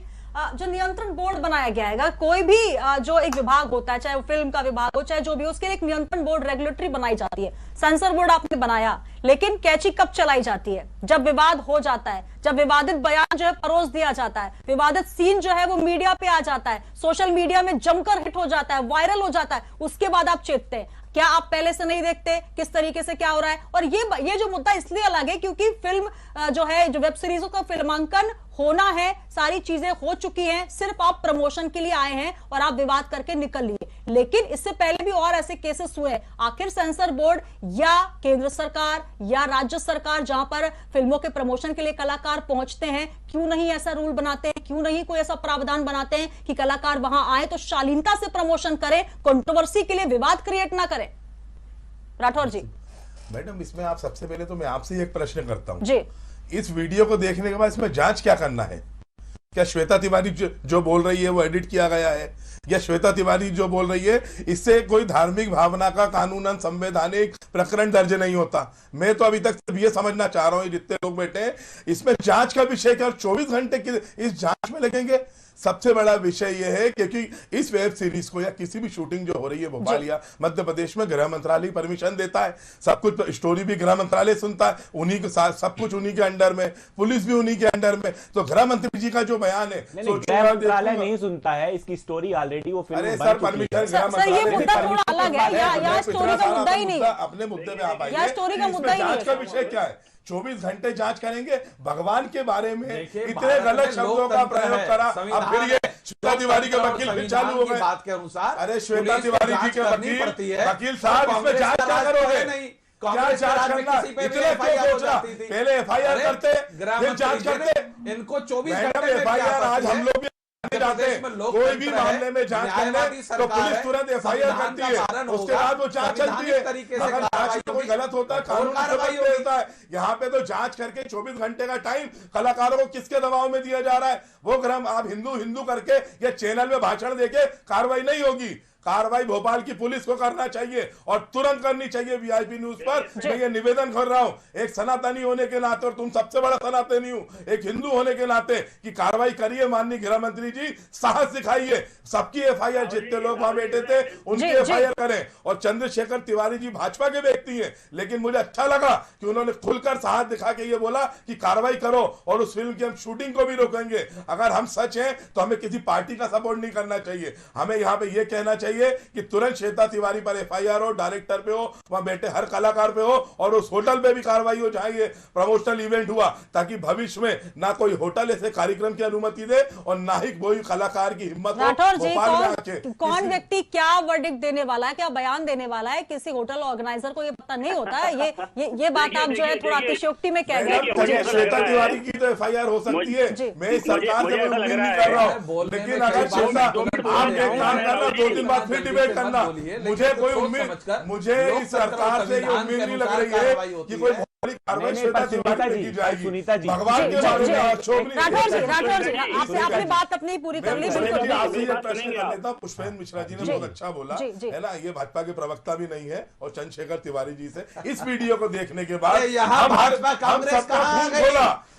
जो नियंत्रण बोर्ड बनाया गया है, कोई भी जो एक विभाग होता है, चाहे वो फिल्म का विभाग हो चाहे जो भी, उसके लिए एक नियंत्रण बोर्ड, रेगुलेटरी बनाई जाती है। सेंसर बोर्ड आपने बनाया, लेकिन कैची कब चलाई जाती है? जब विवाद हो जाता है, जब विवादित बयान जो है परोस दिया जाता है, विवादित सीन जो है वो मीडिया पे आ जाता है, सोशल मीडिया में जमकर हिट हो जाता है, वायरल हो जाता है, उसके बाद आप चेतते हैं। क्या आप पहले से नहीं देखते किस तरीके से क्या हो रहा है? और ये जो मुद्दा इसलिए अलग है क्योंकि फिल्म जो है, जो वेब सीरीजों का फिल्मांकन होना है, सारी चीजें हो चुकी हैं, सिर्फ आप प्रमोशन के लिए आए हैं और आप विवाद करके निकल लिए। लेकिन इससे पहले भी और ऐसे केसेस हुए। आखिर सेंसर बोर्ड या केंद्र सरकार या राज्य सरकार, जहां पर फिल्मों के प्रमोशन के लिए कलाकार पहुंचते हैं, क्यों नहीं ऐसा रूल बनाते हैं? क्यों नहीं कोई ऐसा प्रावधान बनाते हैं कि कलाकार वहां आए तो शालीनता से प्रमोशन करें, कंट्रोवर्सी के लिए विवाद क्रिएट ना करें? राठौर जी। मैडम, इसमें आप सबसे पहले तो मैं आपसे एक प्रश्न करता हूं जी। इस वीडियो को देखने के बाद इसमें जांच क्या करना है? क्या श्वेता तिवारी जो बोल रही है वो एडिट किया गया है, या श्वेता तिवारी जो बोल रही है इससे कोई धार्मिक भावना का कानूनन संवैधानिक प्रकरण दर्ज नहीं होता? मैं तो अभी तक सिर्फ ये समझना चाह रहा हूं, जितने लोग बैठे हैं, इसमें जांच का विषय क्या? और 24 घंटे की इस जांच में लगेंगे? सबसे बड़ा विषय यह है क्योंकि इस वेब सीरीज को या किसी भी शूटिंग जो हो रही है भोपाल या मध्य प्रदेश में, गृह मंत्रालय परमिशन देता है, सब कुछ स्टोरी भी गृह मंत्रालय सुनता है, उन्हीं के साथ सब कुछ उन्हीं के अंडर में, पुलिस भी उन्हीं के अंडर में। तो गृह मंत्री जी का जो बयान है, गृह मंत्रालय नहीं सुनता है, इसकी स्टोरी ऑलरेडी वो फिल्म अरे सर, परमिशन गृह मंत्रालय, अपने मुद्दे में आप आइए। जांच का विषय क्या है? 24 घंटे जांच करेंगे? भगवान के बारे में इतने गलत शब्दों का प्रयोग करा, अब फिर ये श्वेता तिवारी के वकील फिर चालू हो गए। बात के अनुसार अरे श्वेता तिवारी जी के वकील साहब, इसमें जांच क्या करोगे? क्या जांच करना? इतने क्यों सोचना? पहले एफआईआर करते, फिर जांच करते। इनको 24 घंटे एफआईआर आज हम लोग जाते हैं, कोई भी मामले में जांच करने तो पुलिस तुरंत एफआईआर करती है, उसके बाद वो जांच चलती है। अगर जांच में कोई गलत होता है, कानून होता है। यहाँ पे तो जांच करके 24 घंटे का टाइम कलाकारों को किसके दबाव में दिया जा रहा है? वो ग्रह आप हिंदू करके या चैनल में भाषण देके कार्रवाई नहीं होगी। कार्रवाई भोपाल की पुलिस को करना चाहिए और तुरंत करनी चाहिए। वीआईपी न्यूज पर मैं ये निवेदन कर रहा हूं, एक सनातनी होने के नाते, और तुम सबसे बड़ा सनातनी हूं, एक हिंदू होने के नाते, कि कार्रवाई करिए। माननीय गृह मंत्री जी, साहस दिखाइए, सबकी एफआईआर, जितने लोग वहां बैठे थे उनकी एफआईआर करें। और चंद्रशेखर तिवारी जी भाजपा के व्यक्ति हैं, लेकिन मुझे अच्छा लगा कि उन्होंने खुलकर साहस दिखा के ये बोला कि कार्रवाई करो और उस फिल्म की हम शूटिंग को भी रोकेंगे। अगर हम सच हैं तो हमें किसी पार्टी का सपोर्ट नहीं करना चाहिए, हमें यहाँ पे ये कहना चाहिए कि तुरंत श्वेता तिवारी पर एफआईआर हो, डायरेक्टर पे हो, वहां बैठे हर कलाकार पे हो, और उस होटल पे भी कार्रवाई हो जाएगी। प्रमोशनल इवेंट हुआ, ताकि भविष्य में ना कोई होटल ऐसे कार्यक्रम की अनुमति दे और ना ही कोई कलाकार की हिम्मत हो। कौन व्यक्ति क्या वर्डिक्ट देने वाला है, क्या बयान देने वाला है, किसी होटल ऑर्गेनाइजर को ये पता नहीं होता है। ये बात आप जो है थोड़ा अतिशयोक्ति में कह गए। श्वेता तिवारी की तो एफआईआर हो सकती है, मैं सरकार से उम्मीद नहीं कर रहा हूँ, लेकिन अगर श्वेता आप एक काम करना, 2 दिन बाद फिर डिबेट करना। मुझे कोई उम्मीद, मुझे इस सरकार से ये उम्मीद नहीं लग रही है कि कोई कार्रवाई श्वेता तिवारी की जाएगी। सुनीता जी, भगवान के बारे में राठौर जी, आपने बात अपनी पूरी कर ली। प्रश्न कर लेता। पुष्पेंद्र मिश्रा जी ने बहुत अच्छा बोला है ना, ये भाजपा के प्रवक्ता भी नहीं है, और चंद्रशेखर तिवारी जी से इस वीडियो को देखने के बाद यहाँ भाजपा कांग्रेस कहां गई?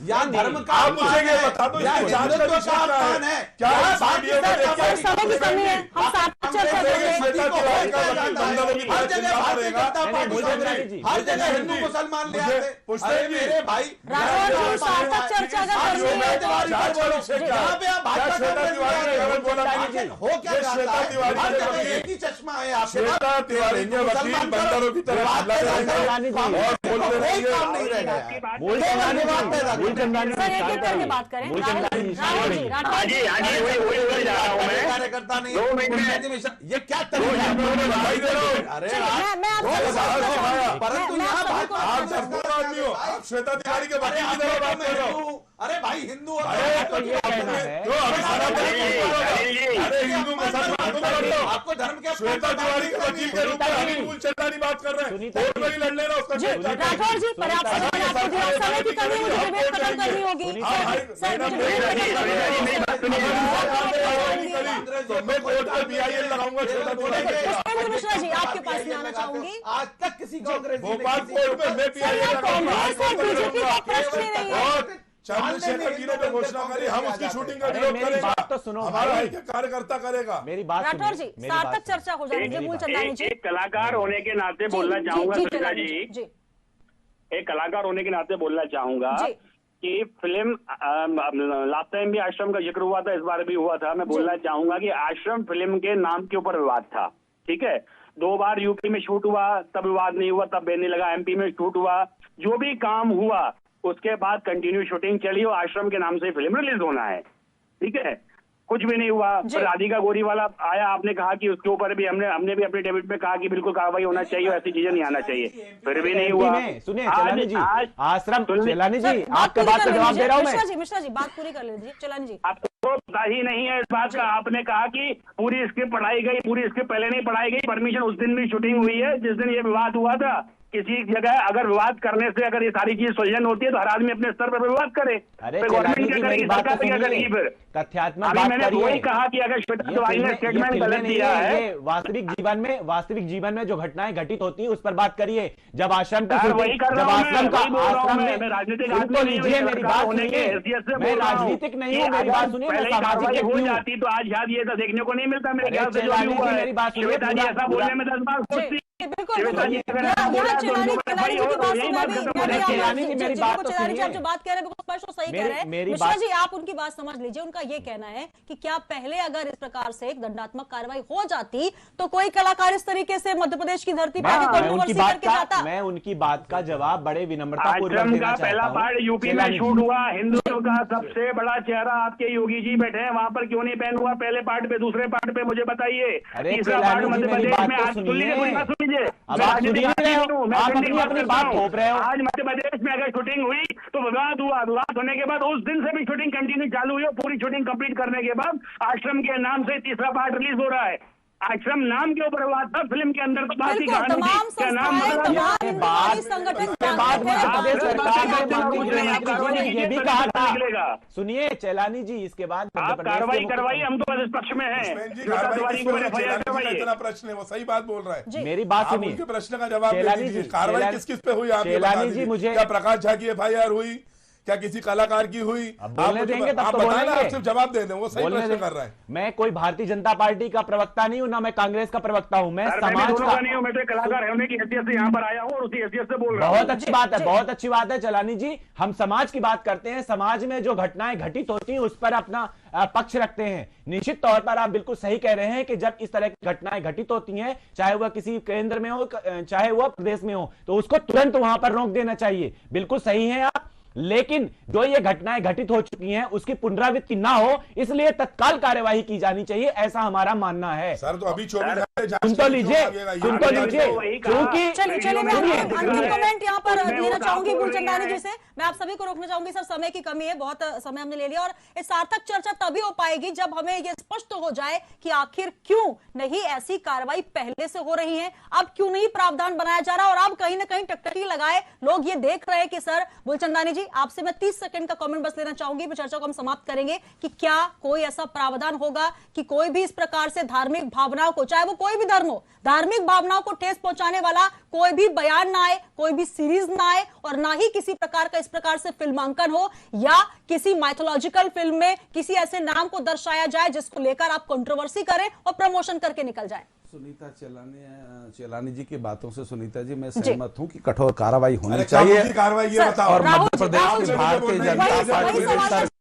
यहाँ धर्म का आप मुझे ये बता दो, इसकी जांच का विषय क्या है? क्या इस वीडियो को देख के समय की कमी है, हम साथ चर्चा करेंगे। हर जगह भारतीय जनता पार्टी, हर जगह हिंदू मुसलमान ले आते। मेरे भाई, सार्थक चर्चा हो क्या एक ही चश्मा है आप, श्वेता तिवारी के वकील बंदरों की तरह बात करें। कार्यकर्ता नहीं 2 मिनट ये क्या तरीका है? अरे परंतु यहाँ आप सरकार आदमी हो, आप श्वेता तिवारी के वकील की तरह बात कर रहे हो। अरे भाई हिंदू हिंदू मुसलमान आपको धर्म के श्वेता तिवारी के वकील के रूप में हनीमून चेतानी बात कर रहे हैं। कोर्ट में ही लड़ लेना उसका राठौर जी, पर्याप्त समय आपको दिया, समय की कमी, मुझे डिबेट खत्म करनी होगी। मैं कोर्ट में BIL लगाऊंगा श्वेता तिवारी। पुष्पेंद्र मिश्रा जी, आपके पास में आना चाहूंगी। आज तक किसी कांग्रेस भोपाल कोर्ट में मैं BIL कांग्रेस और बीजेपी का प्रश्न ही नहीं है। चंद्रशेखर जी ने तो घोषणा करी, हम उसकी शूटिंग का विरोध करेंगे। बात तो सुनो, हमारा एक कार्यकर्ता करेगा। मेरी बात राठौर जी, सार्थक चर्चा हो जाएगी। मूलचंदानी जी, एक कलाकार होने के नाते बोलना चाहूंगा सुनीता जी, एक कलाकार होने के नाते बोलना चाहूंगा कि फिल्म लास्ट टाइम भी आश्रम का जिक्र हुआ था, इस बार भी हुआ था। मैं बोलना चाहूंगा कि आश्रम फिल्म के नाम के ऊपर विवाद था, ठीक है। 2 बार यूपी में शूट हुआ, तब विवाद नहीं हुआ, तब बैन नहीं लगा। MP में शूट हुआ, जो भी काम हुआ उसके बाद कंटिन्यू शूटिंग चली और आश्रम के नाम से फिल्म रिलीज होना है, ठीक है। कुछ भी नहीं हुआ। फिर राधिका गोरीवाला आया, आपने कहा कि उसके ऊपर भी हमने भी अपने डेबिट में कहा कि बिल्कुल कार्रवाई होना चाहिए, ऐसी चीजें नहीं आना चाहिए, फिर भी नहीं हुआ। सुनिए चेलानी जी, आश्रम चेलानी जी, आपके बात का जवाब दे रहा हूँ मैं। मिश्रा जी बात पूरी कर लीजिए। चेलानी जी, आपको पता ही नहीं है इस बात का। आपने कहा कि पूरी स्क्रिप्ट पढ़ाई गई, पूरी स्क्रिप्ट पहले नहीं पढ़ाई गई। परमिशन उस दिन भी शूटिंग हुई है जिस दिन ये विवाद हुआ था। किसी जगह अगर विवाद करने से अगर ये सारी चीज सुलझन होती है तो हर आदमी अपने स्तर पर विवाद करे। अरे गवर्नमेंट क्या करेगी, सरकार क्या करेगी? फिर तथ्यात्मक बात मैंने वही कहा कि अगर श्वेता तिवारी ने स्टेटमेंट गलत दिया है, वास्तविक जीवन में जो घटनाएं घटित होती है उस पर बात करिए। जब आश्रम की वही कर रहा हूं मैं, राजनीतिक लीजिए मेरी बात सुनिए, मैं राजनीतिक नहीं हूँ, मेरी बात सुनिए, मैं सामाजिक हो जाती तो आज शायद ये तो देखने को नहीं मिलता मेरे ख्याल से। मेरी बात सुनिए, ऐसा बोलने में 10 बार सोचती। बिल्कुल चेलानी की बात सुनिए, आप जो बात कह रहे हैं बिल्कुल स्पष्ट और सही कह रहे हैं। मिश्रा जी, आप उनकी बात समझ लीजिए। उनका ये कहना है कि क्या पहले अगर इस प्रकार से एक दंडात्मक कार्रवाई हो जाती तो कोई कलाकार इस तरीके से मध्य प्रदेश की धरती पर कंट्रोवर्सी करके जाता? मैं उनकी बात का जवाब बड़े विनम्रतापूर्वक देना चाहता हूं। पहला पार्ट यूपी में शूट हुआ, हिंदुओं का सबसे बड़ा चेहरा आपके योगी जी बैठे हैं, वहां पर क्यों नहीं बैन हुआ? पहले पार्ट पे, दूसरे पार्ट पे मुझे बताइए। तीसरा पार्ट मध्य प्रदेश में आज सुनिए, अब आप सुन रहे हो, आप अपनी बात थोप रहे हो। आज मध्य प्रदेश में अगर शूटिंग हुई तो विवाद हुआ, विवाद होने के बाद उस दिन से भी शूटिंग कंटिन्यू चालू हुई और पूरी शूटिंग कंप्लीट करने के बाद आश्रम के नाम से तीसरा पार्ट रिलीज हो रहा है। आश्रम नाम के ऊपर विवाद था, फिल्म के अंदर तो बात ही कहानी थी। क्या नाम ये भी कहा था। सुनिए चेलानी जी, इसके बाद आप कार्रवाई करवाइए, हम तो इस पक्ष में हैं। इतना प्रश्न है, वो सही बात बोल रहा है। मेरी बात सुनिए, उनके प्रश्न का जवाब दीजिए। कार्रवाई किस किस पे हुई आप चेलानी जी? मुझे क्या प्रकाश झा की FIR हुई? क्या किसी कलाकार की हुई? बोलने देंगे तब तो बोलेंगे। आप सिर्फ जवाब दे दें, वो सही प्रश्न कर रहा है। मैं कोई भारतीय जनता पार्टी का प्रवक्ता नहीं हूं, ना मैं कांग्रेस का प्रवक्ता हूं, मैं समाज का नहीं हूं। मैं तो कलाकार होने की हैसियत से यहाँ पर आया हूँ और उसी हैसियत से बोल रहा हूँ। बहुत अच्छी बात है, बहुत अच्छी बात है चेलानी जी। हम समाज की बात करते हैं, समाज में जो घटनाएं घटित होती हैं उस पर अपना पक्ष रखते हैं। निश्चित तौर पर आप बिल्कुल सही कह रहे हैं कि जब इस तरह की घटनाएं घटित होती हैं, चाहे वह किसी केंद्र में हो, चाहे वह प्रदेश में हो, तो उसको तुरंत वहां पर रोक देना चाहिए। बिल्कुल सही है आप। लेकिन जो ये घटनाएं घटित हो चुकी हैं उसकी पुनरावृत्ति ना हो, इसलिए तत्काल कार्यवाही की जानी चाहिए, ऐसा हमारा मानना है। सर तो अभी 24 सुन तो लीजिए, क्योंकि चलिए मैं अंतिम कमेंट यहाँ पर देना चाहूंगी मूलचंदानी जी से। मैं आप सभी को रोकना चाहूंगी, सर समय की कमी है, बहुत समय हमने ले लिया और इस सार्थक चर्चा तभी हो पाएगी जब हमें यह स्पष्ट हो जाए कि आखिर क्यों नहीं ऐसी कार्रवाई पहले से हो रही है, अब क्यों नहीं प्रावधान बनाया जा रहा और अब कहीं ना कहीं टकटकी लगाए लोग ये देख रहे हैं कि सर। मूलचंदानी जी, आपसे मैं 30 सेकंड का कमेंट बस लेना चाहूंगी, फिर चर्चा को हम समाप्त करेंगे कि क्या कोई ऐसा प्रावधान होगा कि कोई भी इस प्रकार से धार्मिक भावनाओं को, चाहे वो कोई भी धर्म हो, धार्मिक भावनाओं को ठेस पहुंचाने वाला कोई भी बयान ना आए, कोई भी सीरीज ना आए और ना ही किसी प्रकार का इस प्रकार से फिल्मांकन हो या किसी माइथोलॉजिकल फिल्म में किसी ऐसे नाम को दर्शाया जाए जिसको लेकर आप कंट्रोवर्सी करें और प्रमोशन करके निकल जाए। सुनीता चेलानी जी की बातों से सुनीता जी मैं सहमत हूं कि कठोर कार्रवाई होनी चाहिए। कार्रवाई ये बताओ, और मध्य प्रदेश की भारतीय जनता पार्टी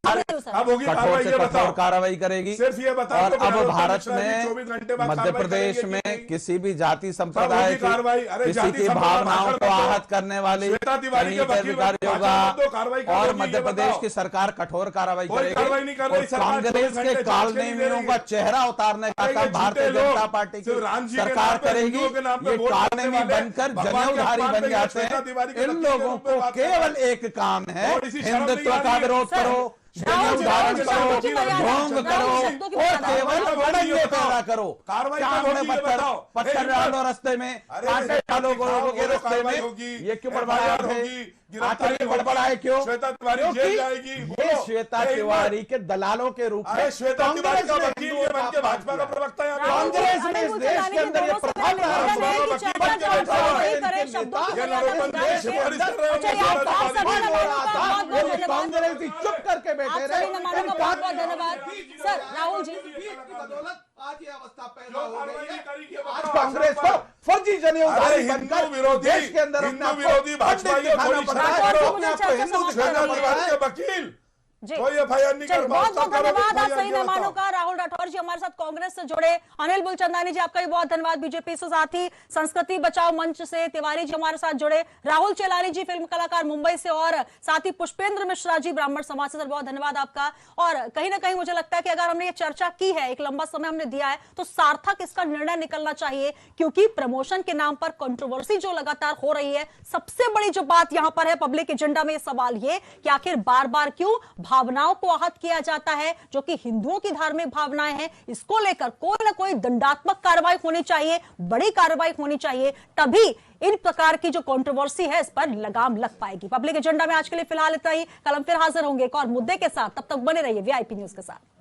अब होगी कठोर कार्रवाई, से ये कठोर बताओ। कार्रवाई करेगी। सिर्फ ये बताओ और तो अब भारत 24 घंटे में बाद मध्य कार्रवाई प्रदेश करेंगे कि में नहीं? किसी भी जाति संप्रदाय की कार्रवाई, अरे किसी जाति की संप्रदाय भावनाओं भाषण को मत दो। आहत करने वाली श्वेता तिवारी के कहीं वकील अधिकारी भाषण मत दो, कार्रवाई होगा कब और होगी, मध्य ये प्रदेश बताओ। की सरकार कठोर कार्रवाई कोई कार्रवाई नहीं कर रही और सरकार, कांग्रेस 24 के घंटे कालनेमियों का चेहरा उतारने का अरे ये काम भारतीय झूठे लोग जनता पार्टी की सिर्फ राम जी के सरकार नाम पे, करेगी। हिंदुओं के नाम पे ये वोट करने कालनेमी वाले, बनकर भगवान के जनेऊधारी अपमान बन पे जाते श्वेता तिवारी के हैं। इन वकील के लोगों रूप में को बात कर रहे केवल हैं। एक काम है, और इसी शर्म नहीं हिंदुत्व आ का रही है। विरोध करो, जनेऊधारण करो, ढोंग करो और केवल अड़ंगे पैदा करो, कार्रवाई कान में पत्थर डालो रास्ते में, कांटे डालो लोगों के रास्ते में। ये क्यों बड़बड़ाए थे? आखिर ये बड़बड़ाए क्यों? श्वेता तिवारी जेल जाएगी। ये श्वेता तिवारी के दलालों के रूप में श्वेता तिवारी का वकील ये बन के भाजपा का प्रवक्ता है। कांग्रेस में इस देश के अंदर ये प्रथम कांग्रेस भी चुप करके बैठे रहे। बहुत बहुत धन्यवाद सर। राहुल जी, आज ये अवस्था पैदा हो गई है। आज कांग्रेस को फर्जी जनेऊधारी बनकर विरोधी देश के अंदर अपने हिंदू विरोधी भाजपा दिखाना पड़ रहा है। अपने आप को हिंदू श्वेता तिवारी के वकील जी, कोई एफआईआर नहीं कर, बहुत बहुत धन्यवाद आप सही बताओ। मेहमानों का। राहुल राठौर जी हमारे साथ कांग्रेस से जुड़े, अनिल बुलचंदानी जी आपका भी बहुत धन्यवाद बीजेपी से, साथी संस्कृति बचाओ मंच से तिवारी जी हमारे साथ जुड़े, राहुल चेलानी जी फिल्म कलाकार मुंबई से, और साथी पुष्पेंद्र मिश्रा जी ब्राह्मण समाज से। सर बहुत धन्यवाद आपका। और कहीं ना कहीं मुझे लगता है कि अगर हमने ये चर्चा की है, एक लंबा समय हमने दिया है, तो सार्थक इसका निर्णय निकलना चाहिए, क्योंकि प्रमोशन के नाम पर कंट्रोवर्सी जो लगातार हो रही है, सबसे बड़ी जो बात यहां पर है पब्लिक एजेंडा में सवाल ये कि आखिर बार बार क्यों भावनाओं को आहत किया जाता है, जो कि हिंदुओं की धार्मिक भावनाएं हैं। इसको लेकर कोई ना कोई दंडात्मक कार्रवाई होनी चाहिए, बड़ी कार्रवाई होनी चाहिए, तभी इन प्रकार की जो कंट्रोवर्सी है इस पर लगाम लग पाएगी। पब्लिक एजेंडा में आज के लिए फिलहाल इतना ही। कल हम फिर हाजिर होंगे एक और मुद्दे के साथ, तब तक बने रहिए वीआईपी न्यूज के साथ।